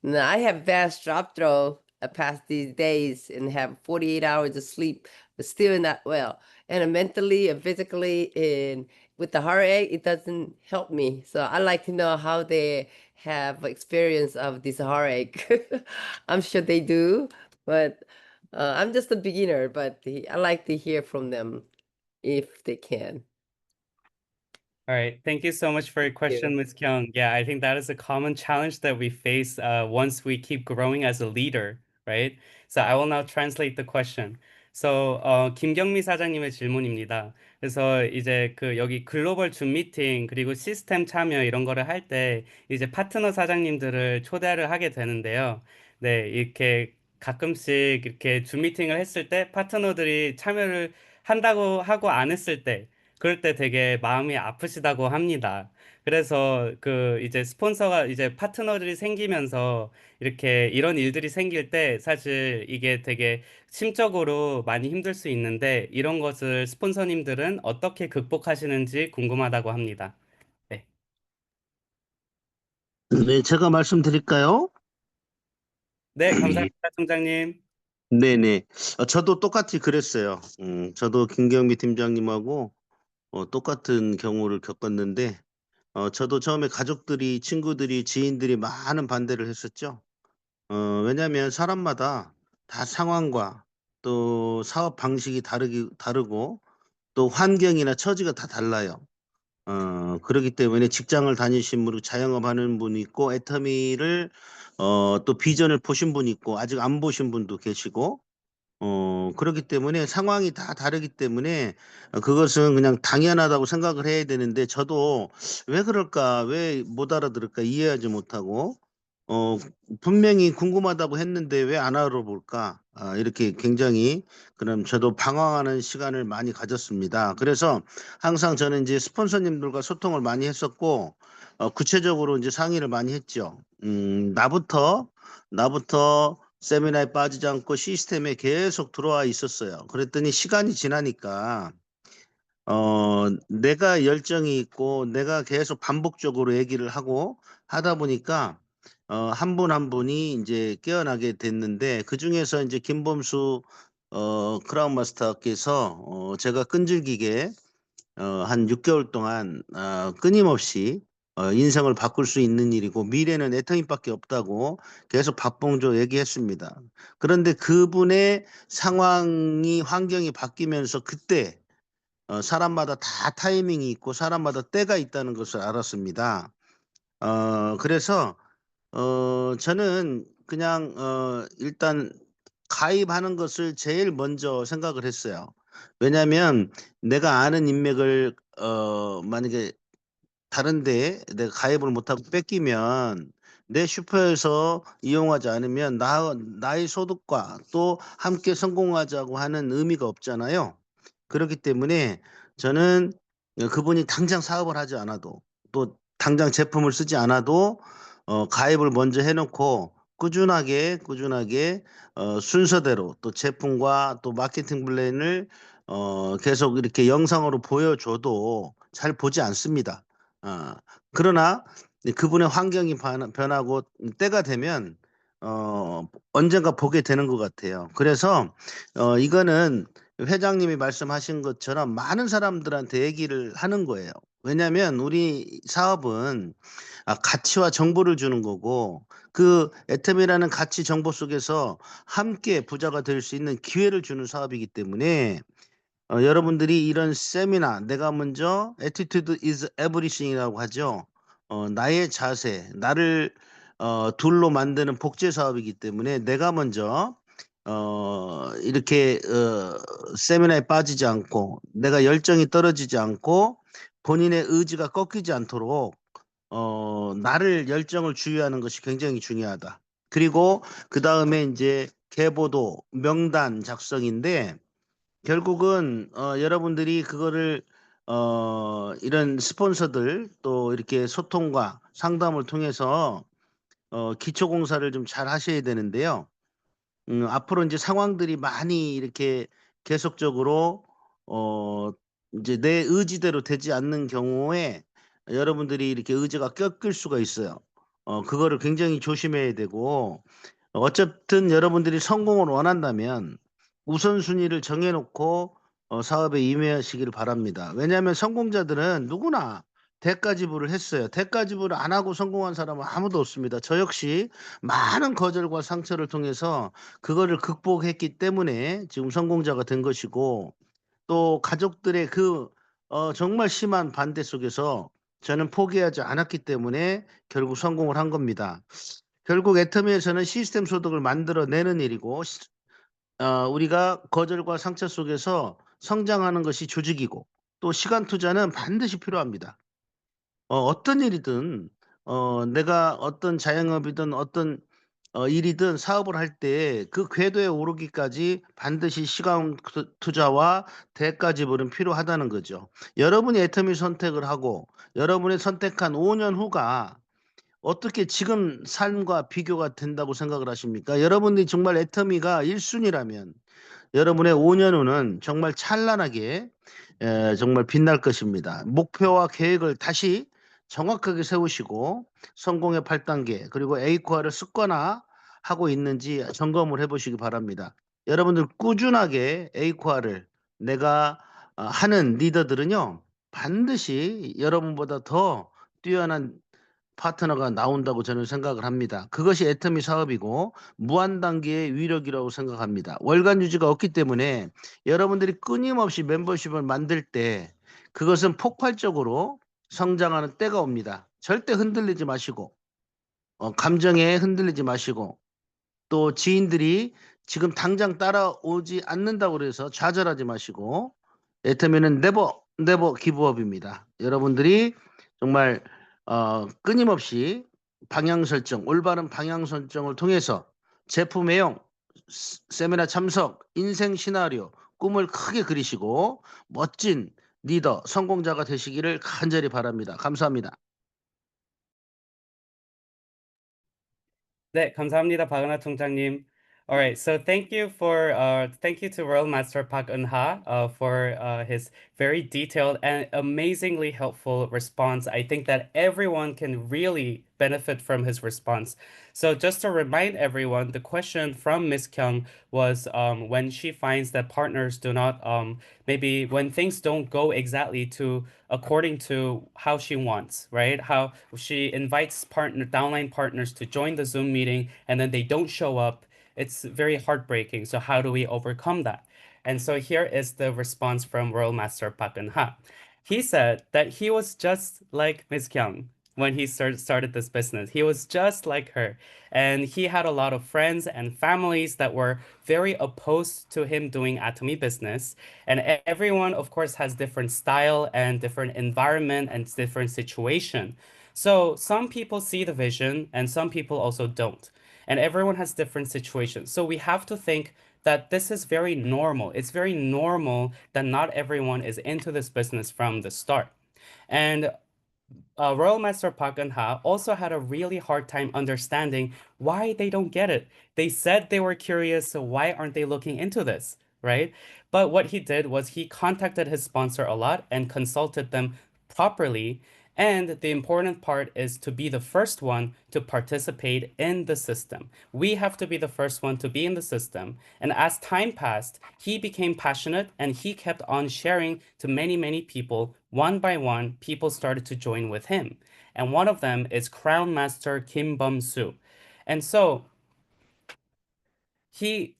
Now, I have vast drop throw past these days and have 48 hours of sleep, but still not well. And mentally and physically, and with the heartache, it doesn't help me. So I like to know how they have experience of this heartache. I'm sure they do, but I'm just a beginner, but I like to hear from them if they can. All right. Thank you so much for your question, Ms. Kyung. Yeah, I think that is a common challenge that we face once we keep growing as a leader, right? So I will now translate the question. So 김경미 사장님의 질문입니다. 그래서 이제 그 여기 글로벌 줌 미팅 그리고 시스템 참여 이런 거를 할 때 이제 파트너 사장님들을 초대를 하게 되는데요. 네, 이렇게 가끔씩 이렇게 줌 미팅을 했을 때 파트너들이 참여를 한다고 하고 안 했을 때 그럴 때 되게 마음이 아프시다고 합니다. 그래서 그 이제 스폰서가 이제 파트너들이 생기면서 이렇게 이런 일들이 생길 때 사실 이게 되게 심적으로 많이 힘들 수 있는데 이런 것을 스폰서님들은 어떻게 극복하시는지 궁금하다고 합니다. 네. 네, 제가 말씀드릴까요? 네, 감사합니다, 총장님. 네네. 저도 똑같이 그랬어요. 저도 김경미 팀장님하고 똑같은 경우를 겪었는데, 저도 처음에 가족들이, 친구들이, 지인들이 많은 반대를 했었죠. 왜냐하면 사람마다 다 상황과 또 사업 방식이 다르고 또 환경이나 처지가 다 달라요. 그렇기 때문에 직장을 다니신 분, 자영업하는 분이 있고, 애터미를 또 비전을 보신 분이 있고, 아직 안 보신 분도 계시고, 그렇기 때문에 상황이 다 다르기 때문에 그것은 그냥 당연하다고 생각을 해야 되는데 저도 왜 그럴까, 왜 못 알아들을까 이해하지 못하고, 어, 분명히 궁금하다고 했는데 왜 안 알아볼까? 이렇게 굉장히 그럼 저도 방황하는 시간을 많이 가졌습니다. 그래서 항상 저는 이제 스폰서님들과 소통을 많이 했었고, 구체적으로 이제 상의를 많이 했죠. 나부터 세미나에 빠지지 않고 시스템에 계속 들어와 있었어요. 그랬더니 시간이 지나니까 내가 열정이 있고 내가 계속 반복적으로 얘기를 하고 하다 보니까 한 분 한 분이 이제 깨어나게 됐는데 그중에서 이제 김범수 크라운 마스터께서 제가 끈질기게 한 6개월 동안 끊임없이 인생을 바꿀 수 있는 일이고 미래는 애터미밖에 없다고 계속 박봉조 얘기했습니다. 그런데 그분의 상황이 환경이 바뀌면서 그때 사람마다 다 타이밍이 있고 사람마다 때가 있다는 것을 알았습니다. 그래서 저는 그냥 일단 가입하는 것을 제일 먼저 생각을 했어요. 왜냐하면 내가 아는 인맥을 만약에 다른데 내가 가입을 못하고 뺏기면 내 슈퍼에서 이용하지 않으면 나의 소득과 또 함께 성공하자고 하는 의미가 없잖아요. 그렇기 때문에 저는 그분이 당장 사업을 하지 않아도 또 당장 제품을 쓰지 않아도 가입을 먼저 해놓고 꾸준하게 순서대로 또 제품과 또 마케팅 플랜을 계속 이렇게 영상으로 보여줘도 잘 보지 않습니다. 어, 그러나 그분의 환경이 변하고 때가 되면 언젠가 보게 되는 것 같아요. 그래서 이거는 회장님이 말씀하신 것처럼 많은 사람들한테 얘기를 하는 거예요. 왜냐하면 우리 사업은 가치와 정보를 주는 거고 그 애텀이라는 가치 정보 속에서 함께 부자가 될 수 있는 기회를 주는 사업이기 때문에 여러분들이 이런 세미나 내가 먼저 attitude is everything이라고 하죠. 나의 자세, 나를 둘로 만드는 복제 사업이기 때문에 내가 먼저 이렇게 세미나에 빠지지 않고 내가 열정이 떨어지지 않고 본인의 의지가 꺾이지 않도록 나를 열정을 주의하는 것이 굉장히 중요하다. 그리고 그 다음에 이제 계보도 명단 작성인데 결국은 여러분들이 그거를 이런 스폰서들 또 이렇게 소통과 상담을 통해서 기초 공사를 좀 잘 하셔야 되는데요. 앞으로 이제 상황들이 많이 이렇게 계속적으로 어 이제 내 의지대로 되지 않는 경우에 여러분들이 이렇게 의지가 꺾일 수가 있어요. 그거를 굉장히 조심해야 되고 어쨌든 여러분들이 성공을 원한다면 우선순위를 정해 놓고 사업에 임하시기를 바랍니다. 왜냐하면 성공자들은 누구나 대가 지불을 했어요. 대가 지불을 안 하고 성공한 사람은 아무도 없습니다. 저 역시 많은 거절과 상처를 통해서 그거를 극복했기 때문에 지금 성공자가 된 것이고 또 가족들의 그 정말 심한 반대 속에서 저는 포기하지 않았기 때문에 결국 성공을 한 겁니다. 결국 애터미에서는 시스템 소득을 만들어내는 일이고 우리가 거절과 상처 속에서 성장하는 것이 조직이고 또 시간 투자는 반드시 필요합니다. 어떤 일이든 내가 어떤 자영업이든 어떤 일이든 사업을 할 때 그 궤도에 오르기까지 반드시 시간 투자와 대가 지불은 필요하다는 거죠. 여러분이 애터미 선택을 하고 여러분이 선택한 5년 후가 어떻게 지금 삶과 비교가 된다고 생각을 하십니까? 여러분이 정말 애터미가 1순위라면 여러분의 5년 후는 정말 찬란하게 정말 빛날 것입니다. 목표와 계획을 다시 정확하게 세우시고 성공의 8단계 그리고 A코어를 습관화하고 있는지 점검을 해보시기 바랍니다. 여러분들 꾸준하게 A코어를 내가 하는 리더들은요 반드시 여러분보다 더 뛰어난 파트너가 나온다고 저는 생각을 합니다. 그것이 애터미 사업이고 무한 단계의 위력이라고 생각합니다. 월간 유지가 없기 때문에 여러분들이 끊임없이 멤버십을 만들 때 그것은 폭발적으로 성장하는 때가 옵니다. 절대 흔들리지 마시고 감정에 흔들리지 마시고 또 지인들이 지금 당장 따라오지 않는다고 그래서 좌절하지 마시고 애터미는 네버 기브업입니다. 여러분들이 정말 끊임없이 방향 설정, 올바른 방향 설정을 통해서 제품 애용, 세미나 참석, 인생 시나리오, 꿈을 크게 그리시고 멋진 리더, 성공자가 되시기를 간절히 바랍니다. 감사합니다. 네, 감사합니다, 박은하 총장님. All right, so thank you to Royal Master Park Eun-ha for his very detailed and amazingly helpful response. I think that everyone can really benefit from his response. So just to remind everyone, the question from Miss Kyung was when she finds that partners do not maybe when things don't go exactly to according to how she wants, right? How she invites downline partners to join the Zoom meeting and then they don't show up. It's very heartbreaking. So how do we overcome that? And so here is the response from Royal Master Park Eun-ha. He said that he was just like Ms. Kyung when he started this business. He was just like her. And he had a lot of friends and families that were very opposed to him doing Atomy business. And everyone, of course, has different style and different environment and different situation. So some people see the vision and some people also don't. And everyone has different situations. So we have to think that this is very normal. It's very normal that not everyone is into this business from the start. And Royal Master Park Geun-ha also had a really hard time understanding why they don't get it. They said they were curious, so why aren't they looking into this, right? But what he did was he contacted his sponsor a lot and consulted them properly. And the important part is to be the first one to participate in the system. We have to be the first one to be in the system. And as time passed, he became passionate and he kept on sharing to many, many people. One by one, people started to join with him. And one of them is Crown Master Kim Bum-soo. And so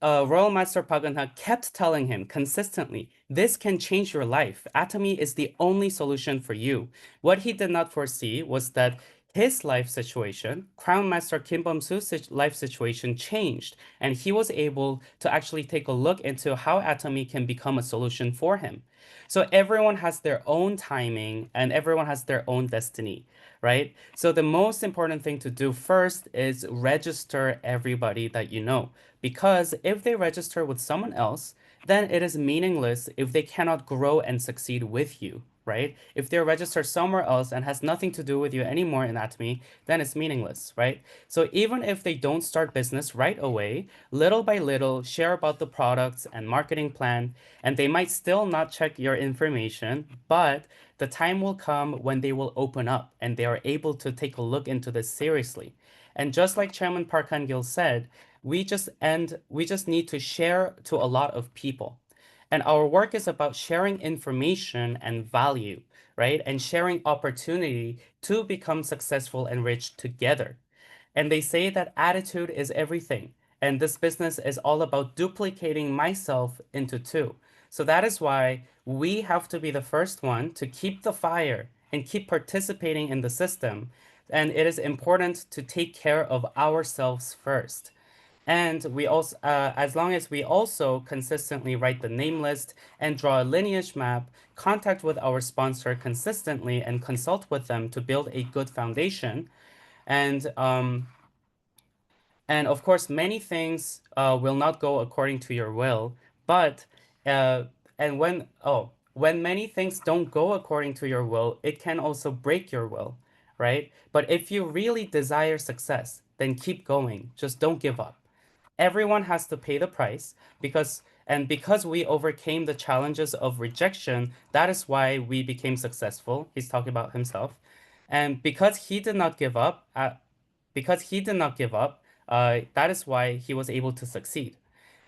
Royal Master Park Geun-hye kept telling him consistently, this can change your life. Atomy is the only solution for you. What he did not foresee was that his life situation, Crown Master Kim Bum-soo's life situation changed, and he was able to actually take a look into how Atomy can become a solution for him. So everyone has their own timing and everyone has their own destiny, right? So the most important thing to do first is register everybody that you know. Because if they register with someone else, then it is meaningless if they cannot grow and succeed with you, right? If they're registered somewhere else and has nothing to do with you anymore in Atomy, then it's meaningless, right? So even if they don't start business right away, little by little, share about the products and marketing plan, and they might still not check your information, but the time will come when they will open up and they are able to take a look into this seriously. And just like Chairman Park Han-gil said, we just need to share to a lot of people. And our work is about sharing information and value, right? And sharing opportunity to become successful and rich together. And they say that attitude is everything. And this business is all about duplicating myself into two. So that is why we have to be the first one to keep the fire and keep participating in the system. And it is important to take care of ourselves first. And we also, as long as we also consistently write the name list and draw a lineage map, contact with our sponsor consistently and consult with them to build a good foundation. And and of course, many things will not go according to your will, but uh, and when many things don't go according to your will, it can also break your will, right? But if you really desire success, then keep going. Just don't give up. Everyone has to pay the price because we overcame the challenges of rejection, that is why we became successful. He's talking about himself. And because he did not give up, that is why he was able to succeed.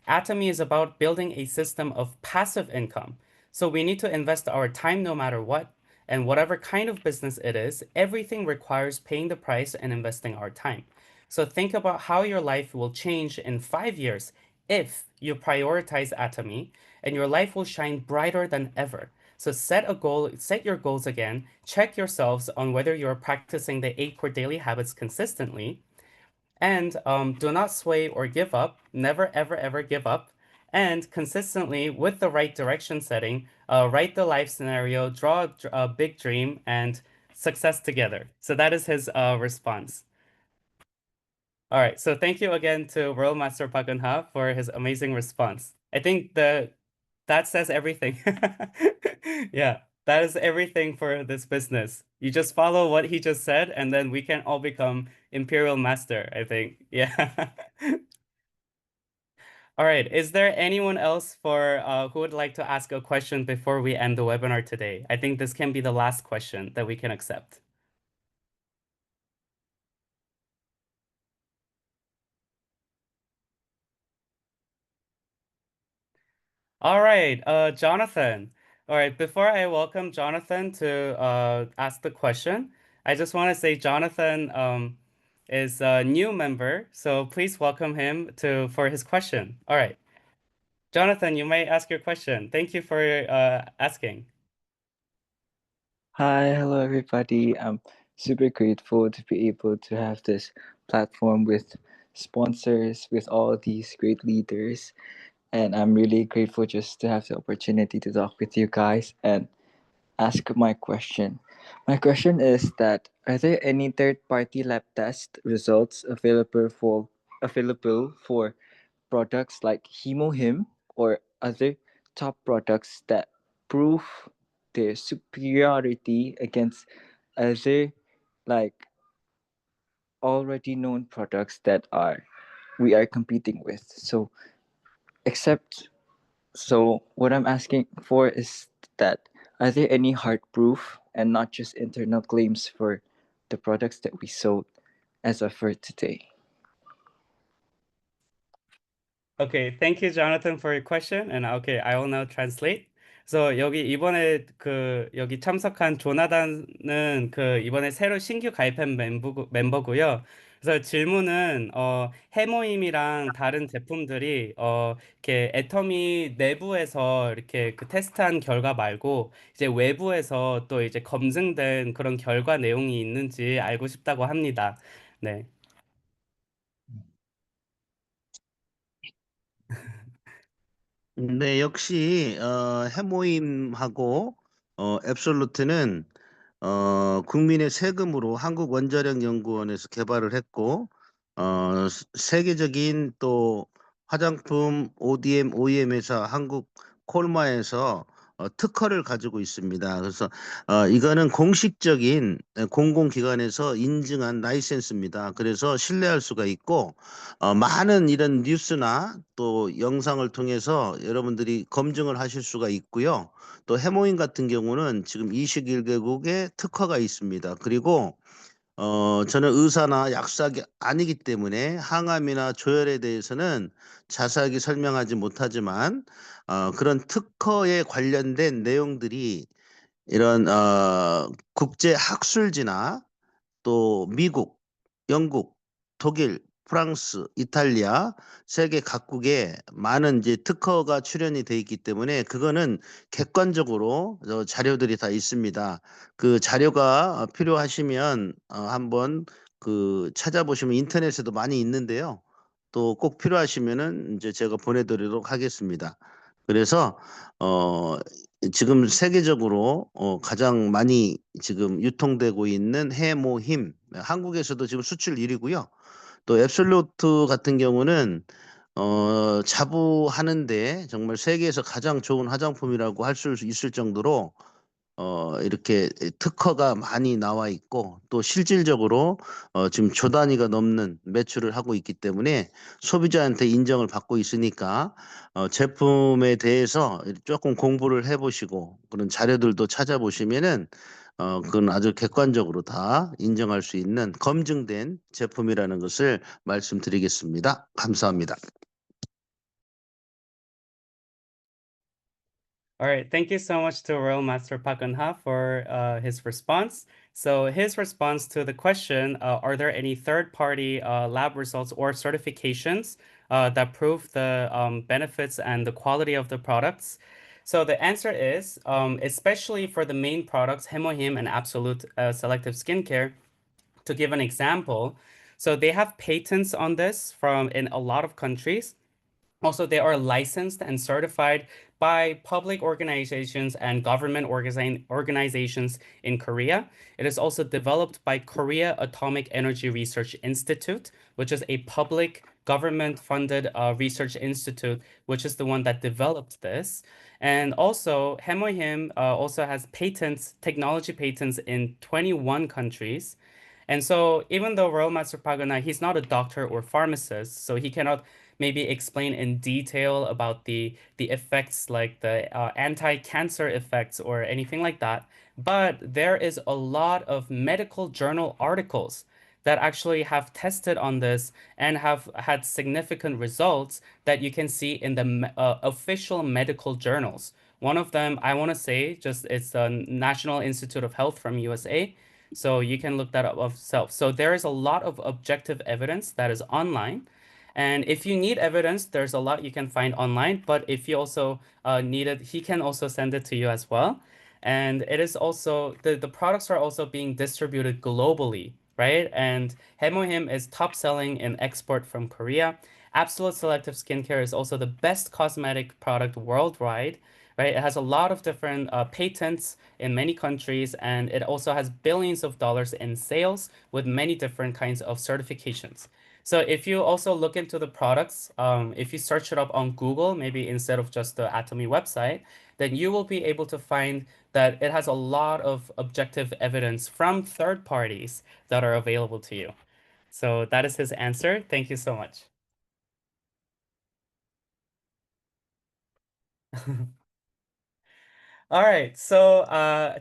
Atomy is about building a system of passive income. So we need to invest our time no matter what. And whatever kind of business it is, everything requires paying the price and investing our time. So think about how your life will change in 5 years if you prioritize Atomy, and your life will shine brighter than ever. So set your goals again, check yourselves on whether you're practicing the 8 core daily habits consistently, and do not sway or give up. Never, ever, ever give up. And consistently, with the right direction setting, write the life scenario, draw a big dream, and success together. So that is his response. All right. So thank you again to Royal Master Park Geun-hye for his amazing response. I think that says everything. Yeah, that is everything for this business. You just follow what he just said, and then we can all become Imperial Master, I think. Yeah. All right. Is there anyone else who would like to ask a question before we end the webinar today? I think this can be the last question that we can accept. All right, Jonathan. All right, before I welcome Jonathan to ask the question, I just want to say Jonathan is a new member, so please welcome him for his question. All right, Jonathan, you may ask your question. Thank you for asking. Hi, hello everybody. I'm super grateful to be able to have this platform with sponsors, with all these great leaders. And I'm really grateful just to have the opportunity to talk with you guys and ask my question. My question is that are there any third-party lab test results available for products like HemoHim or other top products that prove their superiority against other like already known products that are we are competing with. So what I'm asking for is that are there any hard proof and not just internal claims for the products that we sold as of for today? Okay, thank you, Jonathan, for your question. And okay, I will now translate. 그래서 여기 이번에 여기 참석한 조나단은 이번에 새로 신규 가입한 멤버고요. 그래서 질문은 해모임이랑 다른 제품들이 이렇게 애터미 내부에서 이렇게 테스트한 결과 말고 이제 외부에서 또 이제 검증된 그런 결과 내용이 있는지 알고 싶다고 합니다. 네. 네, 역시 해모임하고 앱솔루트는 국민의 세금으로 한국원자력연구원에서 개발을 했고 세계적인 또 화장품 ODM, OEM 회사 한국 콜마에서 특허를 가지고 있습니다. 그래서 이거는 공식적인 공공기관에서 인증한 라이센스입니다. 그래서 신뢰할 수가 있고 많은 이런 뉴스나 또 영상을 통해서 여러분들이 검증을 하실 수가 있고요. 또 해모인 같은 경우는 지금 21개국에 특허가 있습니다. 그리고 저는 의사나 약사가 아니기 때문에 항암이나 조혈에 대해서는 자세하게 설명하지 못하지만 그런 특허에 관련된 내용들이 이런 국제 학술지나 또 미국, 영국, 독일, 프랑스, 이탈리아 세계 각국에 많은 이제 특허가 출연이 돼 있기 때문에 그거는 객관적으로 자료들이 다 있습니다. 그 자료가 필요하시면 한번 찾아보시면 인터넷에도 많이 있는데요. 또 꼭 필요하시면은 이제 제가 보내드리도록 하겠습니다. 그래서 어, 지금 세계적으로 가장 많이 지금 유통되고 있는 해모힘, 한국에서도 지금 수출 1위고요. 또 앱솔루트 같은 경우는 자부하는데 정말 세계에서 가장 좋은 화장품이라고 할 수 있을 정도로 이렇게 특허가 많이 나와 있고 또 실질적으로 지금 조 단위가 넘는 매출을 하고 있기 때문에 소비자한테 인정을 받고 있으니까 제품에 대해서 조금 공부를 해보시고 그런 자료들도 찾아보시면은 그건 아주 객관적으로 다 인정할 수 있는 검증된 제품이라는 것을 말씀드리겠습니다. 감사합니다. All right, thank you so much to Royal Master Park Geun-ha for his response. So his response to the question, are there any third-party lab results or certifications that prove the benefits and the quality of the products? So the answer is, especially for the main products, Hemohim and Absolute Selective Skincare, to give an example, so they have patents on this from in a lot of countries. Also, they are licensed and certified by public organizations and government organizations in Korea. It is also developed by Korea Atomic Energy Research Institute, which is a public government-funded research institute, which is the one that developed this. And also, Hemohim also has patents, technology patents in 21 countries. And so, even though Royal Master Pagana, he's not a doctor or pharmacist, so he cannot maybe explain in detail about the effects like the anti-cancer effects or anything like that. But there is a lot of medical journal articles that actually have tested on this and have had significant results that you can see in the official medical journals. One of them, I want to say, just it's the National Institute of Health from USA. So you can look that up of self. So there is a lot of objective evidence that is online. And if you need evidence, there's a lot you can find online. But if you also need it, he can also send it to you as well. And it is also, the products are also being distributed globally, right? And Hemohim is top selling in export from Korea. Absolute Selective Skincare is also the best cosmetic product worldwide, right? It has a lot of different patents in many countries, and it also has billions of dollars in sales with many different kinds of certifications. So if you also look into the products, if you search it up on Google, maybe instead of just the Atomy website, then you will be able to find that it has a lot of objective evidence from third parties that are available to you. So that is his answer. Thank you so much. All right. So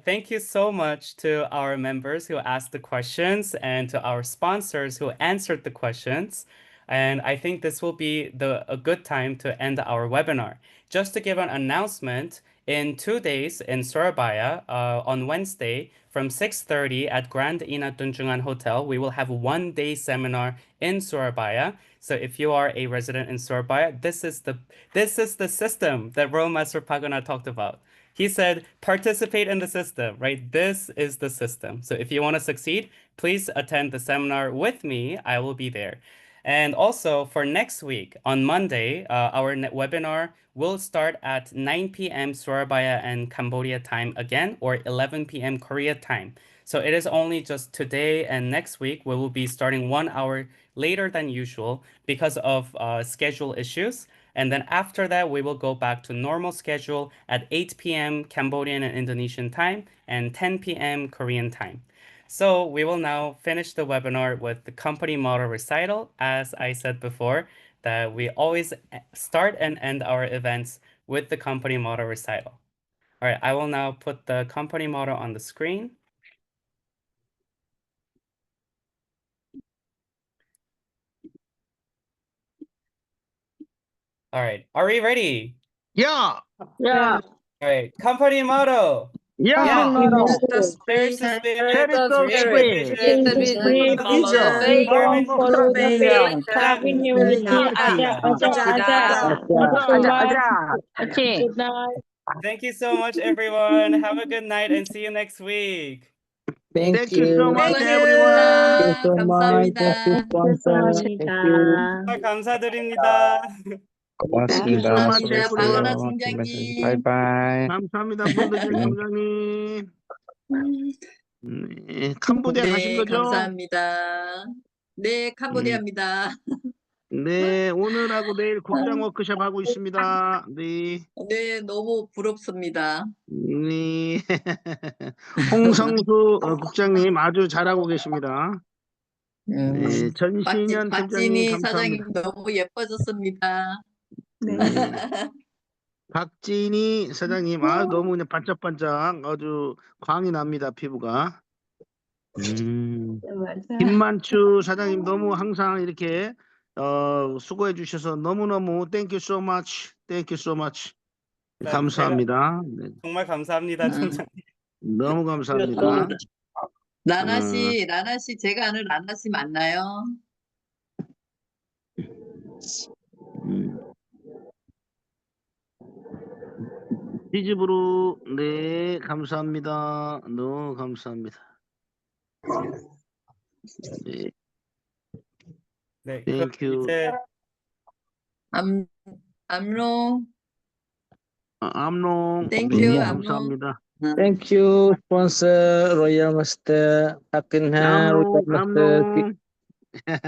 thank you so much to our members who asked the questions and to our sponsors who answered the questions. And I think this will be a good time to end our webinar. Just to give an announcement, in 2 days in Surabaya, on Wednesday from 6:30 at Grand Ina Tunjungan Hotel, we will have 1 day seminar in Surabaya. So if you are a resident in Surabaya, this is the system that Romaster Pagana talked about. He said, participate in the system, right? This is the system. So if you want to succeed, please attend the seminar with me. I will be there. And also for next week, on Monday, our webinar will start at 9 p.m. Surabaya and Cambodia time again, or 11 p.m. Korea time. So it is only just today and next week we will be starting 1 hour later than usual because of schedule issues. And then after that, we will go back to normal schedule at 8 p.m. Cambodian and Indonesian time and 10 p.m. Korean time. So we will now finish the webinar with the company motto recital. As I said before, that we always start and end our events with the company motto recital. All right, I will now put the company motto on the screen. All right, are we ready? Yeah. Yeah. All right, company motto. Yeah. Let us Cherish the be spirit, Cherish the create the spirit. vision, the vision, with follow the vision, vision, follow the create faith, talent. Unity. Aja. Thank you so much, everyone. Have a good night and see you next week. Thank Thank you so you. much, Thank everyone. you. 감사합니다. 정말 감사드립니다. Thank you so much, 감사합니다. 박은하 everyone. 총장님. 감사합니다, 본드질 총장님. 네, 캄보디아 가신 네, 거죠? 감사합니다. 네, 캄보디아입니다. 네, 오늘하고 내일 국장 워크숍 하고 있습니다. 네. 네, 너무 부럽습니다. 네. 홍성수 국장님 아주 잘하고 계십니다. 네, 전신현 팀장님 박진희 감사합니다. 사장님 너무 예뻐졌습니다. 네. 박진희 사장님 너무 그냥 반짝반짝 아주 광이 납니다, 피부가. 김만추 사장님 너무 항상 이렇게 수고해 주셔서 너무너무 thank you so much. Thank you so much. 감사합니다. 네, 정말 감사합니다, 총장님. 너무 감사합니다. 라나 씨, 제가 아는 라나 씨 맞나요? 디즈브루 네, 감사합니다. 너무 감사합니다. 네, 네, thank you. 이제 암롱, 암롱 땡큐, 네, 암롱. 감사합니다. Thank you, sponsor Royal Master Akinha Royal Master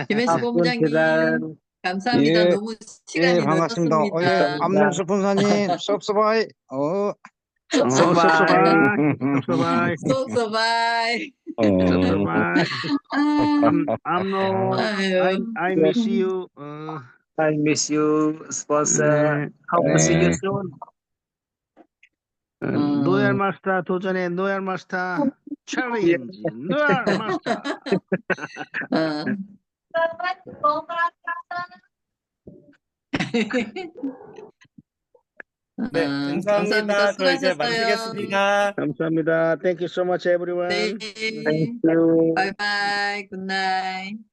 김혜수 Akun 본부장님, Kiran. 감사합니다. 예, 너무 시간이 반갑습니다. 늦었습니다. 암농 스폰사님, 섭섭하이. 섭섭하이. 섭섭하이. 쏙쏙바이. 섭섭하이. 암롱 아유, I miss you. I miss you, sponsor. 네, Hope to see you 네. soon. 노얄 마스터 도전해. 노얄 마스터 챌린지. 노얄 마스터. 네, 감사합니다. 저 이제 수고하셨어요. 마치겠습니다. 감사합니다. Thank you so much, everyone. 네, Thank you. 바이바이, 굿나잇.